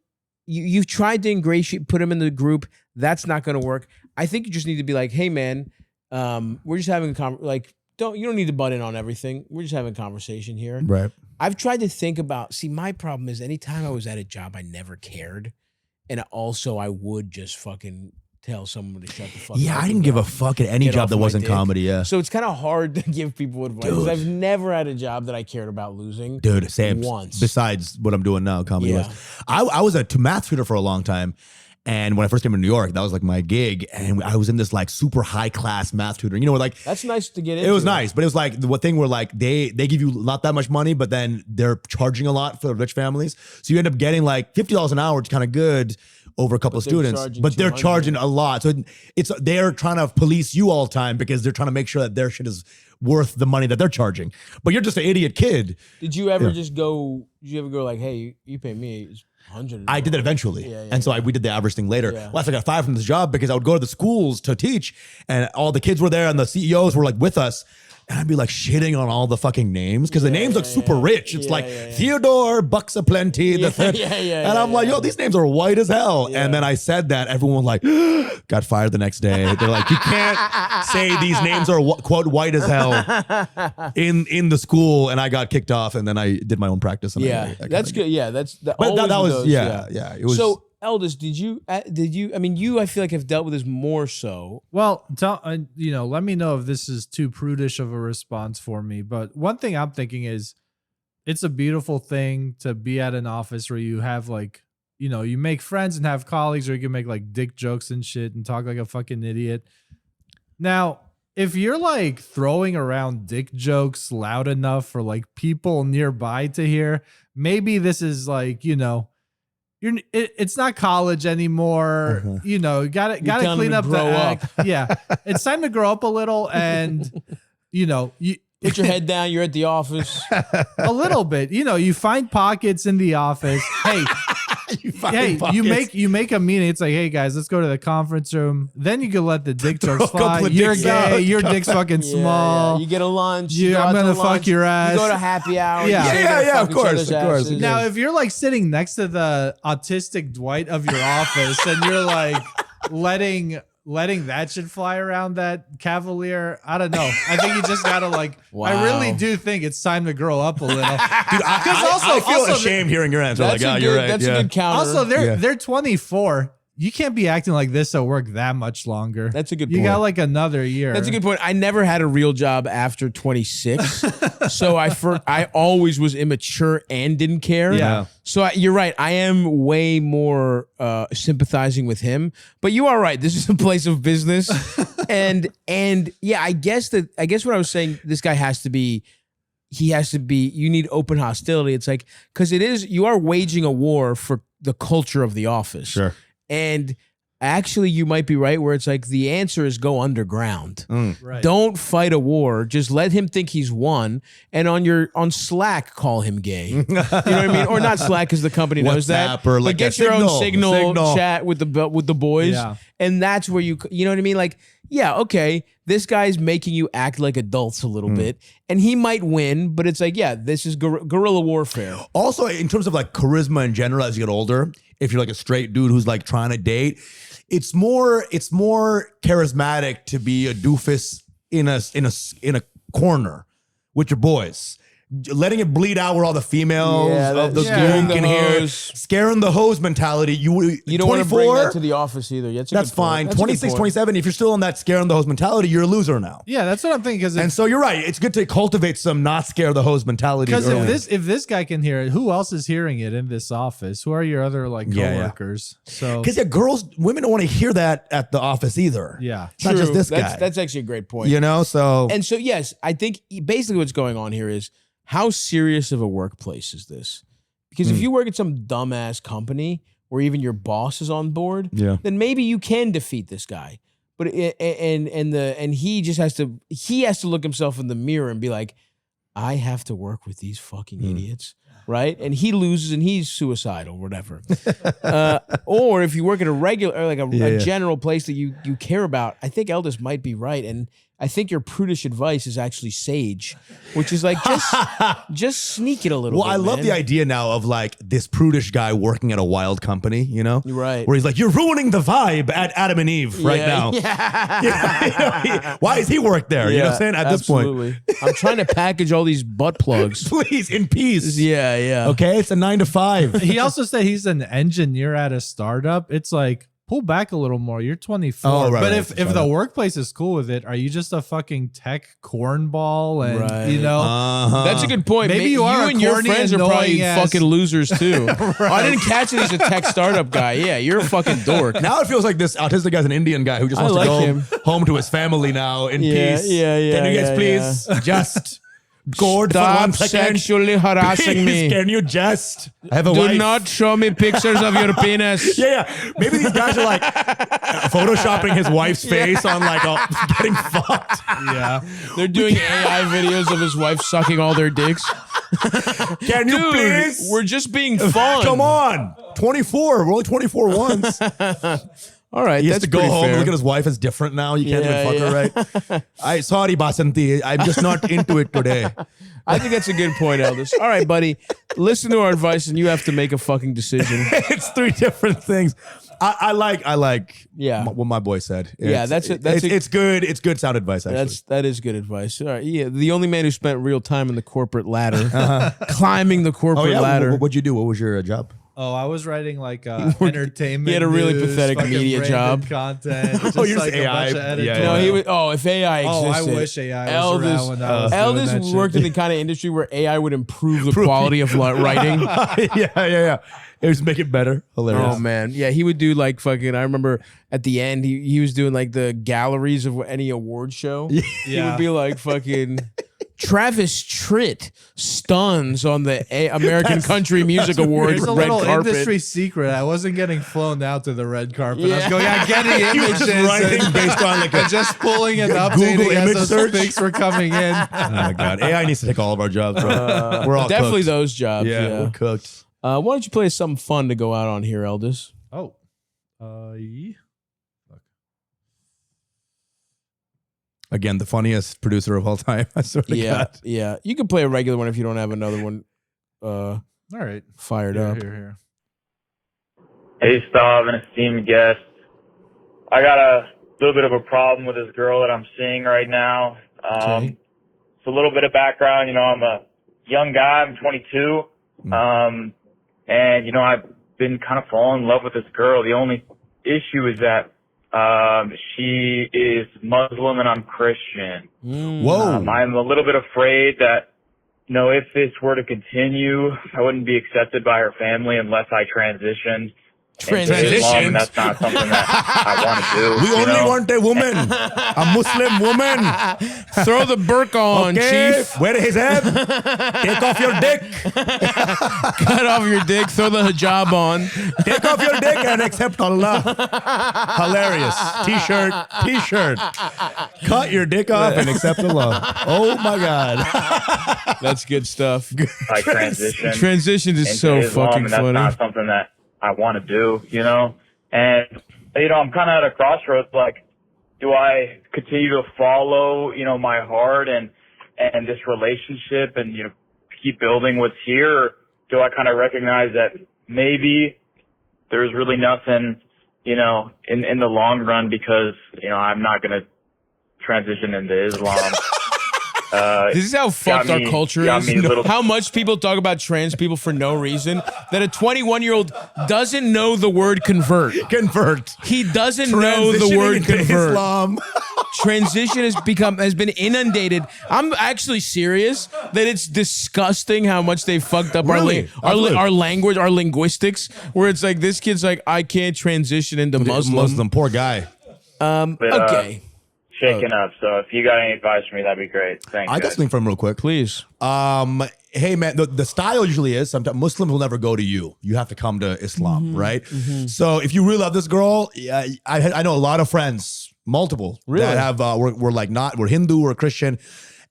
you've tried to ingratiate, put him in the group. That's not going to work. I think you just need to be like, hey man, we're just having a you don't need to butt in on everything. We're just having a conversation here. Right. I've tried to think about, my problem is anytime I was at a job, I never cared. And also I would just fucking tell someone to shut the fuck up. Yeah, I didn't give a fuck at any job that wasn't comedy, So it's kind of hard to give people advice. Because I've never had a job that I cared about losing. Dude, same. Once. Besides what I'm doing now, comedy was. I was a math tutor for a long time. And when I first came to New York, that was like my gig. And I was in this like super high class math tutoring. That's nice to get into. It was nice, but it was like the thing where like they give you not that much money, but then they're charging a lot for rich families. So you end up getting like $50 an hour, which is kind of good over a couple of students. But they're charging a lot. So they're trying to police you all the time because they're trying to make sure that their shit is worth the money that they're charging. But you're just an idiot kid. Did you ever go like, hey, you pay me $100? I did that eventually. And so we did the average thing later. Well, after I got fired from this job because I would go to the schools to teach and all the kids were there and the CEOs were like with us. And I'd be like shitting on all the fucking names because the names look super rich. It's like Theodore Bucks Aplenty the third. And I'm like, yo, these names are white as hell. And then I said that. Everyone was like, got fired the next day. They're like, you can't say these names are quote white as hell in the school. And I got kicked off. And then I did my own practice. And that's good. Yeah, that's but that was it was so. Eldest, did you? I mean, you. I feel like have dealt with this more so. Well, let me know if this is too prudish of a response for me. But one thing I'm thinking is, it's a beautiful thing to be at an office where you have like, you make friends and have colleagues, or you can make like dick jokes and shit and talk like a fucking idiot. Now, if you're like throwing around dick jokes loud enough for like people nearby to hear, maybe this is like, it's not college anymore. You gotta clean up the act. Yeah. It's time to grow up a little and, you put your head down. You're at the office. A little bit, you find pockets in the office. Hey, you make a meeting. It's like, hey guys, let's go to the conference room. Then you can let the dick jokes fly. You're gay. Your dick's fucking small. You get a lunch. I'm gonna fuck your ass. You go to happy hour. Yeah, of course. Now, if you're like sitting next to the autistic Dwight of your office and you're like letting that shit fly around that cavalier, I don't know. I think you just gotta like. Wow. I really do think it's time to grow up a little. Dude, I feel ashamed hearing your answer. Like, you're right. That's a good counter. Also, they're 24. You can't be acting like this at work that much longer. That's a good point. You got like another year. That's a good point. I never had a real job after 26. So I always was immature and didn't care. Yeah. So you're right. I am way more sympathizing with him. But you are right. This is a place of business. and yeah, I guess what I was saying, this guy you need open hostility. It's like, because you are waging a war for the culture of the office. Sure. And actually, you might be right where it's like the answer is go underground. Right. Don't fight a war. Just let him think he's won. And on Slack, call him gay. You know what I mean? Or not Slack because the company knows that. Or like but get your own signal chat with the boys. Yeah. And that's where you know what I mean? Like, yeah, okay, this guy's making you act like adults a little bit. And he might win, but it's like, yeah, this is guerrilla warfare. Also, in terms of like charisma in general, as you get older, if you're like a straight dude who's like trying to date, it's more charismatic to be a doofus in a corner with your boys. Letting it bleed out where all the females of the group can hear. Scaring the hose mentality. You don't want to bring that to the office either. That's fine. 26, 27, if you're still on that scaring the hose mentality, you're a loser now. Yeah, that's what I'm thinking. And so you're right. It's good to cultivate some not scare the hose mentality. Because if this guy can hear it, who else is hearing it in this office? Who are your other like coworkers? So because women don't want to hear that at the office either. Yeah, it's not just this guy. That's actually a great point. So yes, I think basically what's going on here is, how serious of a workplace is this? Because if you work at some dumbass company where even your boss is on board, then maybe you can defeat this guy. But he just has to look himself in the mirror and be like, I have to work with these fucking idiots, right? And he loses and he's suicidal, whatever. Or if you work at a regular, or like a general place that you care about, I think Eldest might be right. And I think your prudish advice is actually sage, which is like just sneak it a little bit. Well, I love the idea now of like this prudish guy working at a wild company, right? Where he's like, you're ruining the vibe at Adam and Eve right now. Yeah. Why does he work there? You know what I'm saying? At this point, I'm trying to package all these butt plugs. Please, in peace. Yeah. Okay, it's a 9 to 5. He also said he's an engineer at a startup. It's like, pull back a little more. You're 24. Oh, right, but if the workplace is cool with it, are you just a fucking tech cornball? And that's a good point. Maybe you and your friends are probably fucking losers too. Right. I didn't catch it. He's a tech startup guy. Yeah, you're a fucking dork. Now it feels like this autistic guy's an Indian guy who just wants to go home to his family now in peace. Yeah. Can you guys please just Gord, stop for 1 second. Sexually harassing me. Can you just have a wife? Do not show me pictures of your penis. Yeah. Maybe these guys are like photoshopping his wife's face on like getting fucked. Yeah. They're doing AI videos of his wife sucking all their dicks. Can you please? We're just being fun. Come on. 24. We're only 24 once. All right, he has to go home and look at his wife as different now. You can't even fuck her right. Sorry, Basanti. I'm just not into it today. I think that's a good point, Eldis. All right, buddy. Listen to our advice, and you have to make a fucking decision. It's 3 different things. I like what my boy said. It's good. It's good sound advice, actually. That is good advice. All right, yeah, the only man who spent real time in the corporate ladder, climbing the corporate ladder. What'd you do? What was your job? Oh, I was writing like entertainment. He had a really news, pathetic media job. Content. Just like AI. A bunch of editorial. No, he was. Oh, if AI existed, I wish AI was around when I was doing that Eldis worked in the kind of industry where AI would improve the quality of writing. Yeah. It was make it better. Hilarious. Oh man, yeah, he would do like fucking. I remember at the end he was doing like the galleries of any award show. He would be like fucking. Travis Tritt stuns on the American Country Music Award There's a red little carpet. industry secret. I wasn't getting flown out to the red carpet. I was going, getting images writing based on like and just pulling and updating Google image as those pics were coming in. Oh my god, AI needs to take all of our jobs, bro. We're all definitely cooked. Those jobs. Yeah, we're cooked. Why don't you play something fun to go out on here, Eldis? Oh, yeah. Again, the funniest producer of all time. I swear to God. Yeah. You can play a regular one if you don't have another one. All right, fired up. Here. Hey, Stav, an esteemed guest. I got a little bit of a problem with this girl that I'm seeing right now. Okay. It's a little bit of background. I'm a young guy. I'm 22. And, I've been kind of falling in love with this girl. The only issue is that she is Muslim and I'm Christian. Whoa. I'm a little bit afraid that, if this were to continue, I wouldn't be accepted by her family unless I transitioned. Transition? And that's not something that I want to do. We only want a woman, a Muslim woman. Throw the burqa on, Chief. Wear his head. Take off your dick. Cut off your dick. Throw the hijab on. Take off your dick and accept Allah. Hilarious. T-shirt. Cut your dick off and accept Allah. Oh my God. That's good stuff. I transitioned. Transitions is so Islam, fucking and that's funny. not something that I want to do, and, I'm kind of at a crossroads, like, do I continue to follow, my heart and this relationship and, keep building what's here, or do I kind of recognize that maybe there's really nothing, in the long run because, I'm not going to transition into Islam. This is how fucked our culture is. How much people talk about trans people for no reason. That a 21-year-old doesn't know the word convert. He doesn't know the word convert. Islam. Transition has been inundated. I'm actually serious that it's disgusting how much they fucked up our language, our linguistics. Where it's like this kid's like, I can't transition into Muslim. Poor guy. Okay. Shaking up. So if you got any advice for me, that'd be great. Thanks. I got something from him real quick. Please. Hey man, the style usually is sometimes Muslims will never go to you. You have to come to Islam, right? So if you really love this girl, I know a lot of friends, multiple that have we're Hindu or Christian,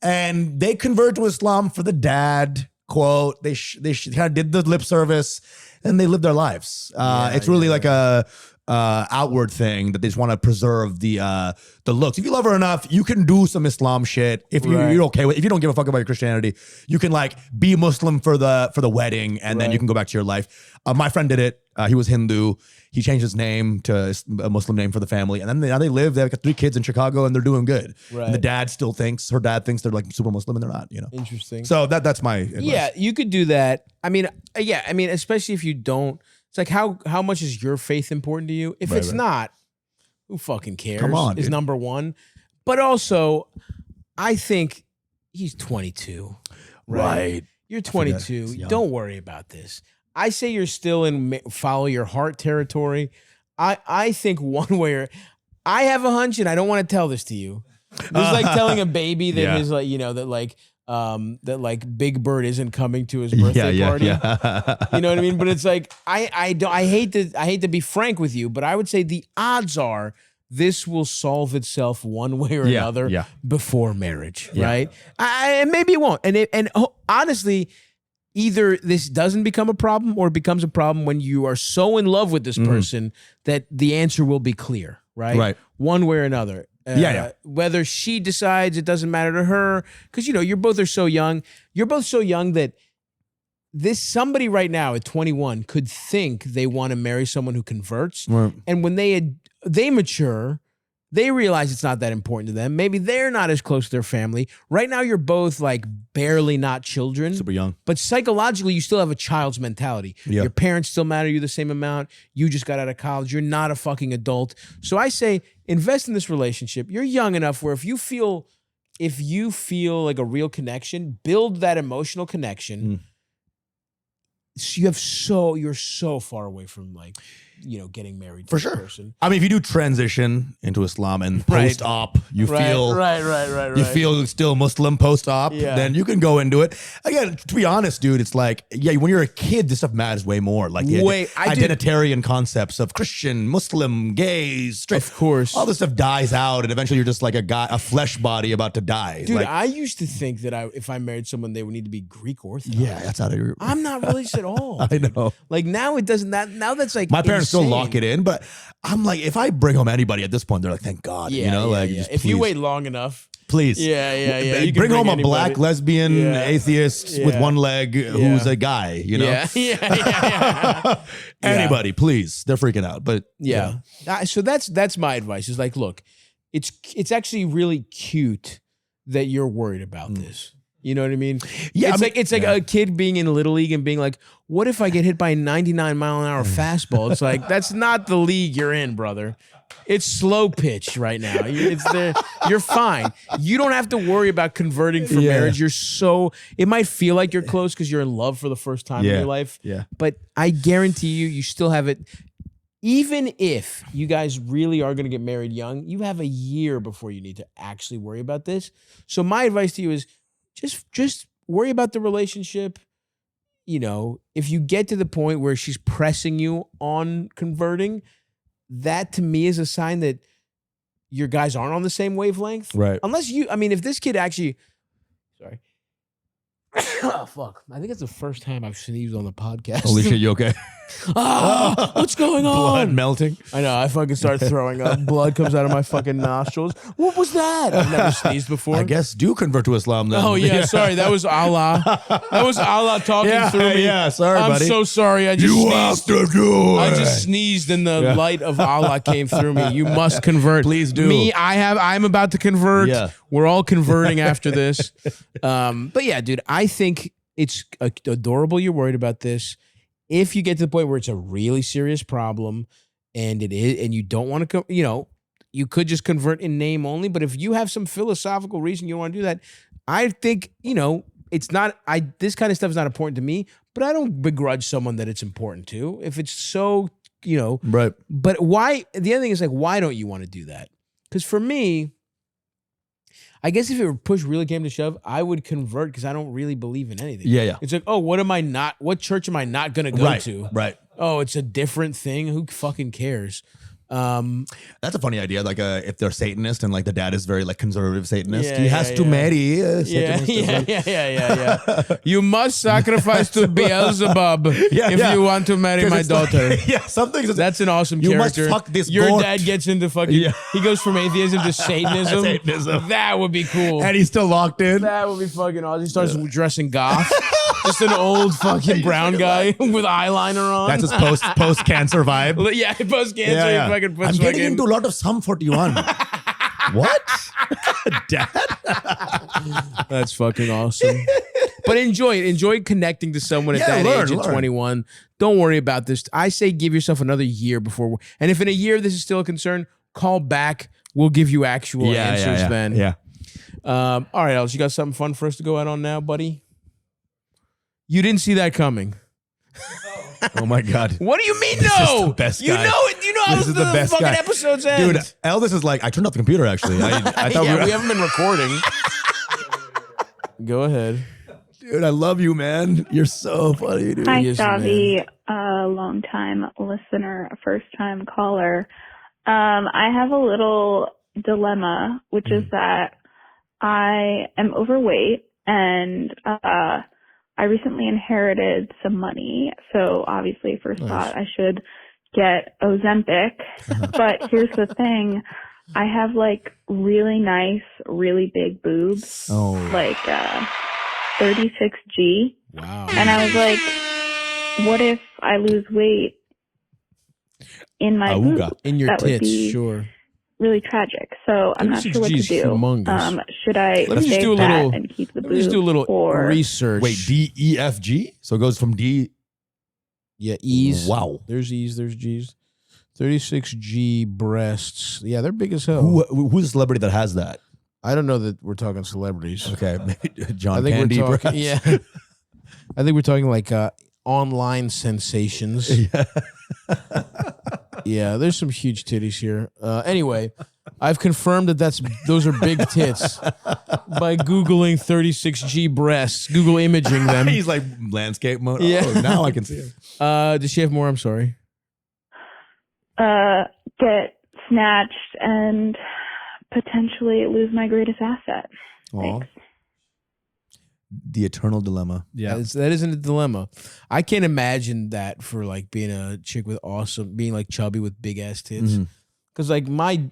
and they convert to Islam for the dad quote. They kind of did the lip service, and they live their lives. It's really like a outward thing that they just want to preserve the looks. If you love her enough, you can do some Islam shit. If you're okay with, if you don't give a fuck about your Christianity, you can like be Muslim for the wedding, and then you can go back to your life. My friend did it. He was Hindu. He changed his name to a Muslim name for the family, and then now they live. They have 3 kids in Chicago, and they're doing good. Right. And her dad thinks they're like super Muslim, and they're not. Interesting. So that's my advice. Yeah, you could do that. I mean, especially if you don't. It's like how much is your faith important to you? If it's not, who fucking cares? Come on, is dude. Number one. But also, I think he's 22. Right. You're 22. Don't worry about this. I say you're still in follow your heart territory. I think one way or I have a hunch, and I don't want to tell this to you. It's like telling a baby that is like, that Big Bird isn't coming to his birthday party. Yeah. You know what I mean? But it's like I hate to be frank with you, but I would say the odds are this will solve itself one way or another before marriage, right? And maybe it won't. And honestly, either this doesn't become a problem or it becomes a problem when you are so in love with this person that the answer will be clear, right? Right. One way or another. Whether she decides it doesn't matter to her, because you're both so young. You're both so young that somebody right now at 21 could think they want to marry someone who converts, and when they mature, they realize it's not that important to them. Maybe they're not as close to their family. Right now, you're both like barely not children. Super young. But psychologically, you still have a child's mentality. Yeah. Your parents still matter to you the same amount. You just got out of college. You're not a fucking adult. So I say, invest in this relationship. You're young enough where if you feel like a real connection, build that emotional connection. You're so far away from like, getting married to for sure. Person. I mean, if you do transition into Islam and post-op, you feel still Muslim post-op, then you can go into it. Again, to be honest, dude, it's like, when you're a kid, this stuff matters way more. Like the identitarian concepts of Christian, Muslim, gay, straight. Of course. All this stuff dies out, and eventually you're just like a flesh body about to die. Dude, like, I used to think that if I married someone, they would need to be Greek Orthodox. Yeah, that's how they. I'm not religious at all. I know. Like now it doesn't. Now that's like my parents insane. still lock it in, but I'm like, if I bring home anybody at this point, they're like, thank God, just if you wait long enough, please, you bring home anybody. a black lesbian atheist with one leg who's a guy, anybody, please. They're freaking out, but So that's my advice. Is like, look, it's actually really cute that you're worried about this. You know what I mean? Yeah, it's like a kid being in Little League and being like, what if I get hit by a 99-mile-an-hour fastball? It's like, that's not the league you're in, brother. It's slow pitch right now. You're fine. You don't have to worry about converting for marriage. It might feel like you're close because you're in love for the first time in your life. Yeah. But I guarantee you still have it. Even if you guys really are going to get married young, you have a year before you need to actually worry about this. So my advice to you is, just worry about the relationship. If you get to the point where she's pressing you on converting, that to me is a sign that your guys aren't on the same wavelength. Right. Unless if this kid actually, sorry. Oh, fuck. I think it's the first time I've sneezed on the podcast. Holy shit, you okay? What's going on? Blood melting. I know. I fucking start throwing up. Blood comes out of my fucking nostrils. What was that? I've never sneezed before. I guess do convert to Islam then. Oh, yeah. Sorry. That was Allah. That was Allah talking through me. Yeah, sorry, buddy. I'm so sorry. I just have to do it. I just sneezed and the light of Allah came through me. You must convert. Please do. I'm about to convert. Yeah. We're all converting after this. But yeah, dude, I think it's adorable you're worried about this. If you get to the point where it's a really serious problem and it is, and you don't want to, you could just convert in name only. But if you have some philosophical reason you don't want to do that, I think, it's not, this kind of stuff is not important to me, but I don't begrudge someone that it's important to. If it's so, right. But why, the other thing is like, why don't you want to do that? Because for me, I guess if it push really came to shove, I would convert because I don't really believe in anything. Yeah. It's like, what church am I not going to go to? Right. Oh, it's a different thing. Who fucking cares? That's a funny idea. Like, if they're Satanist and like the dad is very like conservative Satanist, he has to marry a Satanist. Yeah. You must sacrifice to Beelzebub if you want to marry my daughter. That's an awesome character. You must fuck this Your goat. dad gets into fucking. He goes from atheism to Satanism. That would be cool. And he's still locked in. That would be fucking awesome. He starts dressing goth. Just an old fucking brown guy with eyeliner on. That's his post-cancer vibe. Yeah, post-cancer. Fucking puts I'm getting into a lot of Sum 41. What? Dad? That's fucking awesome. But enjoy it. Enjoy connecting to someone at that age at 21. Don't worry about this. I say give yourself another year before. And if in a year this is still a concern, call back. We'll give you actual answers then. Yeah. All right, Alex, you got something fun for us to go out on now, buddy? You didn't see that coming. Oh my God. What do you mean this no? Is the best guy. You know it. You know how the best fucking episodes end. Dude, Elvis is like, I turned off the computer actually. I thought we haven't been recording. Go ahead. Dude, I love you, man. You're so funny, dude. Hi, Yes, Stavvy, long-time listener, first-time caller. I have a little dilemma, which is that I am overweight and I recently inherited some money, so obviously first thought I should get Ozempic. But here's the thing. I have like really nice, really big boobs, like 36G. Wow. And I was like, what if I lose weight in my boobs? In your that tits, would be sure. really tragic. So I'm not sure what to do. Humongous. Should I stay fat and keep the boobs? Let's do a little or research. Wait, DEFG? So it goes from D. Yeah, E's. Wow. There's E's, there's G's. 36G breasts. Yeah, they're big as hell. Who's a celebrity that has that? I don't know that we're talking celebrities. Okay, maybe John I think Candy, we're talking, perhaps? yeah. I think we're talking like online sensations. Yeah. Yeah, there's some huge titties here. Anyway, I've confirmed that those are big tits by Googling 36G breasts, Google imaging them. He's like landscape mode. Yeah. Oh, now I can see it. Does she have more? I'm sorry. get snatched and potentially lose my greatest asset. Thanks. The eternal dilemma. Yeah, that isn't a dilemma. I can't imagine that for like being a chick with being like chubby with big ass tits. Because like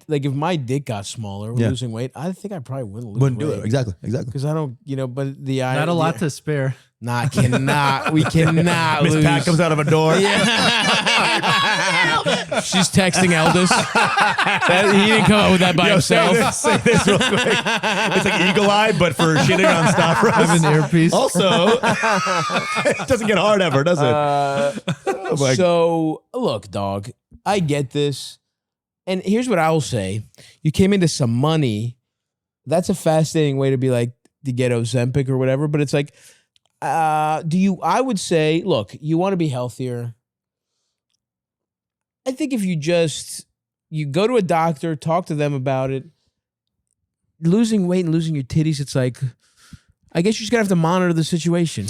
if my dick got smaller, losing weight, I think I probably wouldn't lose weight. Do it exactly. Because I don't, but not a lot to spare. Nah, cannot. We cannot Miss lose. Pat comes out of a door. Yeah. She's texting Eldest. He didn't come up with that by himself. Say this real quick. It's like Eagle Eye, but for shitting on Stavros. I have an earpiece. Also, it doesn't get hard ever, does it? So, look, dog, I get this. And here's what I will say. You came into some money. That's a fascinating way to be like, to get Ozempic or whatever. But it's like, I would say, look, you want to be healthier. I think if you go to a doctor, talk to them about it, losing weight and losing your titties, it's like, I guess you're just going to have to monitor the situation.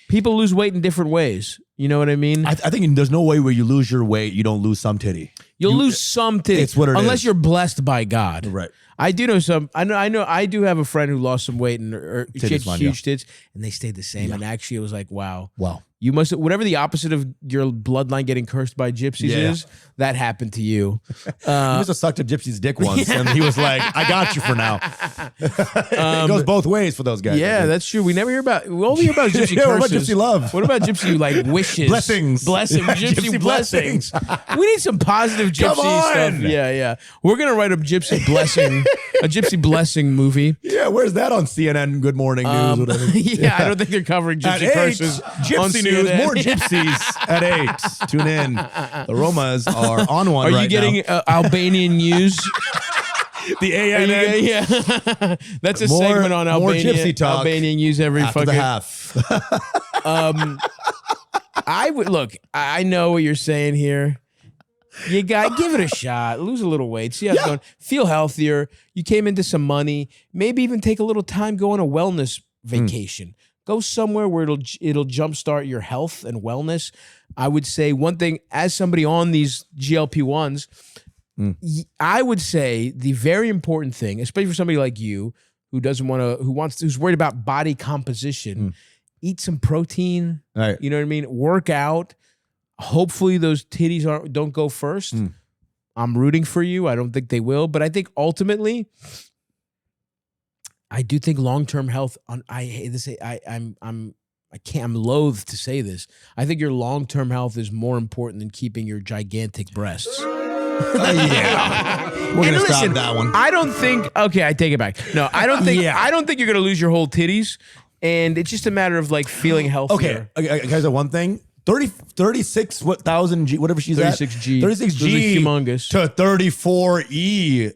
People lose weight in different ways. You know what I mean? I think there's no way where you lose your weight, you don't lose some titty. You'll lose some titty. It's what it unless is. you're blessed by God. Right. I do know some. I know. I do have a friend who lost some weight and she had huge tits, and they stayed the same. Yeah. And actually, it was like, wow, you must whatever the opposite of your bloodline getting cursed by gypsies is. That happened to you. He must have sucked a gypsy's dick once, and he was like, "I got you for now." It goes both ways for those guys. Yeah, that's true. We never hear about. We only hear about gypsy curses. What about gypsy love? What about gypsy like wishes, blessings, gypsy blessings? We need some positive gypsy stuff. Yeah. We're gonna write a gypsy blessing. A gypsy blessing movie. Yeah, where's that on CNN Good Morning News? Whatever. Yeah, I don't think they're covering gypsy curses. Gypsy News, more gypsies at 8. Tune in. The Romas are on one. Are you getting Albanian news? The ANN? Yeah. That's a segment on Albanian, gypsy talk Albanian news every after fucking the half. I would look. I know what you're saying here. You got give it a shot. Lose a little weight. See how it's going. Feel healthier. You came into some money. Maybe even take a little time. Go on a wellness vacation. Go somewhere where it'll jumpstart your health and wellness. I would say one thing as somebody on these GLP-1s, I would say the very important thing, especially for somebody like you who who's worried about body composition, eat some protein. Right. You know what I mean? Work out. Hopefully those titties don't go first. I'm rooting for you. I don't think they will, but I think ultimately, I do think long-term health. I hate to say I'm loath to say this. I think your long-term health is more important than keeping your gigantic breasts. Yeah, we're gonna stop that one. I don't think. Okay, I take it back. No, I don't think. I don't think you're gonna lose your whole titties, and it's just a matter of like feeling healthier. Okay, guys, one thing. 36,000 G, whatever she's 36G. 36G humongous. to 34E.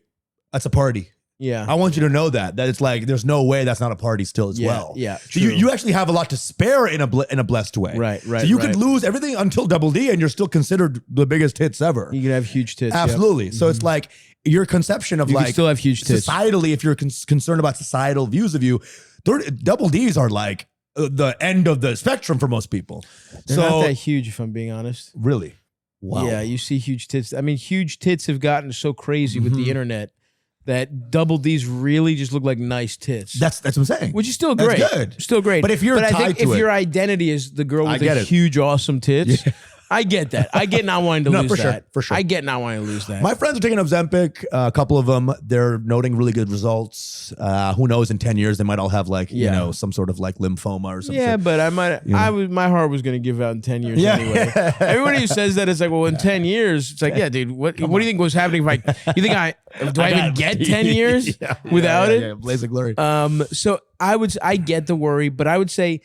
That's a party. Yeah. I want you to know that it's like, there's no way that's not a party still as well. Yeah. So you actually have a lot to spare in a blessed way. Right. So you could lose everything until double D and you're still considered the biggest hits ever. You can have huge tits. Absolutely. Yep. So it's like your conception of you can still have huge tits. Societally, if you're concerned about societal views of you, double Ds are like the end of the spectrum for most people. They're not that huge, if I'm being honest. Really? Wow. Yeah, you see huge tits. I mean, huge tits have gotten so crazy with the internet that double D's really just look like nice tits. That's what I'm saying. Which is still great. That's good. Still great. But if you're I think tied to if it, your identity is the girl with get the it. huge, awesome tits, I get that. I get not wanting to lose for sure, that. for sure. I get not wanting to lose that. My friends are taking Ozempic. A couple of them, they're noting really good results. Who knows? In 10 years, they might all have like you know some sort of like lymphoma or something. Yeah, but I might. My heart was going to give out in 10 years anyway. Everybody who says that is like, well, in 10 years, it's like, yeah, dude. What do you think was happening? If you think do I even get 10 years without it? Yeah, blazing glory. So I get the worry, but I would say,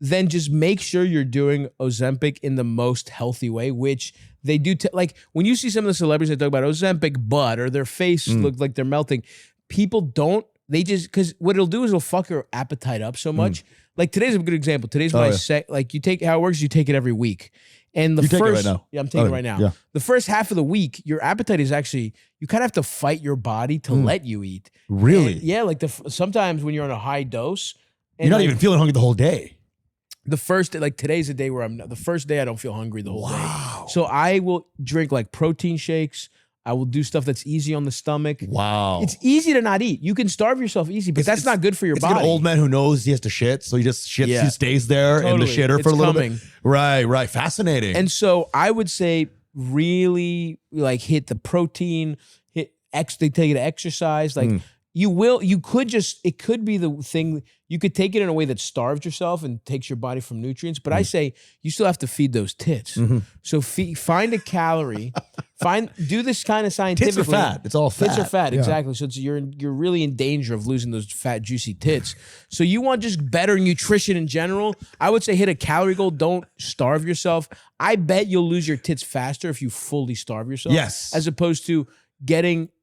then just make sure you're doing Ozempic in the most healthy way, which they do. Like when you see some of the celebrities that talk about Ozempic butt or their face look like they're melting, people don't. They just, because what it'll do is it'll fuck your appetite up so much. Like today's a good example. Today's my like you take how it works. You take it every week, and the you first take it right now. Yeah, I'm taking it right now. Yeah. The first half of the week, your appetite is actually you kind of have to fight your body to let you eat. Really? And yeah, like sometimes when you're on a high dose, and You're not like, even feeling hungry the whole day. the first day, like today's a day where the first day I don't feel hungry the whole day. So I will drink like protein shakes. I will do stuff that's easy on the stomach. Wow. It's easy to not eat. You can starve yourself easy, but that's not good for your body. It's like an old man who knows he has to shit, so he just shits. Yeah. He stays there in the shitter for a little bit. Right. Fascinating. And so I would say really like hit the protein, they take you to exercise. Like it could be the thing, you could take it in a way that starves yourself and takes your body from nutrients. But I say you still have to feed those tits. So find a calorie, do this kind of scientifically. Tits are fat. It's all fat. Tits are fat, exactly. So you're really in danger of losing those fat, juicy tits. So you want just better nutrition in general. I would say hit a calorie goal. Don't starve yourself. I bet you'll lose your tits faster if you fully starve yourself. Yes. As opposed to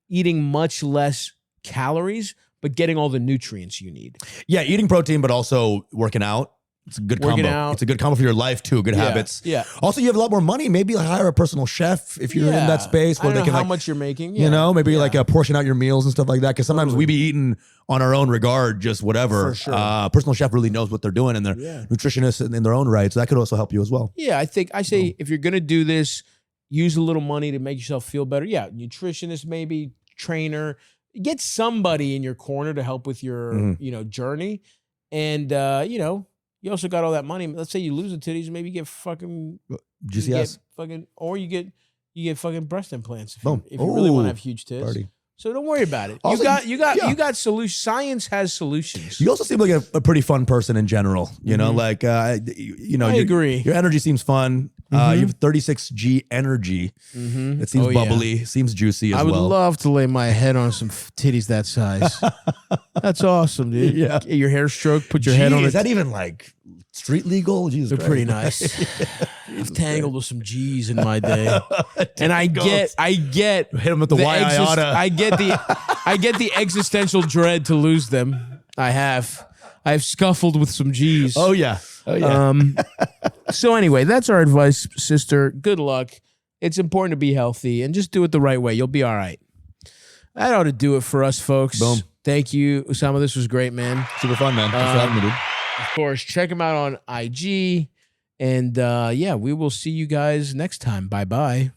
eating much less calories, but getting all the nutrients you need. Yeah, eating protein, but also working out. It's a good combo. It's a good combo for your life too. Good habits. Yeah. Also, you have a lot more money. Maybe hire a personal chef if you're in that space where I don't they can know how much you're making. You know, maybe like portion out your meals and stuff like that. Because sometimes we be eating on our own regard, just whatever. For sure. Personal chef really knows what they're doing, and they're nutritionists in their own right. So that could also help you as well. Yeah, I say if you're gonna do this, use a little money to make yourself feel better. Yeah, nutritionist, maybe trainer. Get somebody in your corner to help with your journey, and you also got all that money. Let's say you lose the titties, maybe you get fucking GCS, or you get fucking breast implants if you Boom. really want to have huge tits. Party. So don't worry about it. Also, you got solutions. Science has solutions. You also seem like a pretty fun person in general. You know, like I agree. Your energy seems fun. You have 36G energy. It seems bubbly. Seems juicy as well. I would love to lay my head on some titties that size. That's awesome, dude. Yeah. Get your hair stroked. Put your head on it. Is that even like street legal? Jesus They're Christ. pretty nice. I've tangled with some G's in my day, and I get hit them with the iota. I get the existential dread to lose them. I've scuffled with some G's. Oh yeah. So anyway, that's our advice, sister. Good luck. It's important to be healthy and just do it the right way. You'll be all right. That ought to do it for us, folks. Boom. Thank you, Usama. This was great, man. Super fun, man. Thanks for having me, dude. Of course, check him out on IG. And we will see you guys next time. Bye-bye.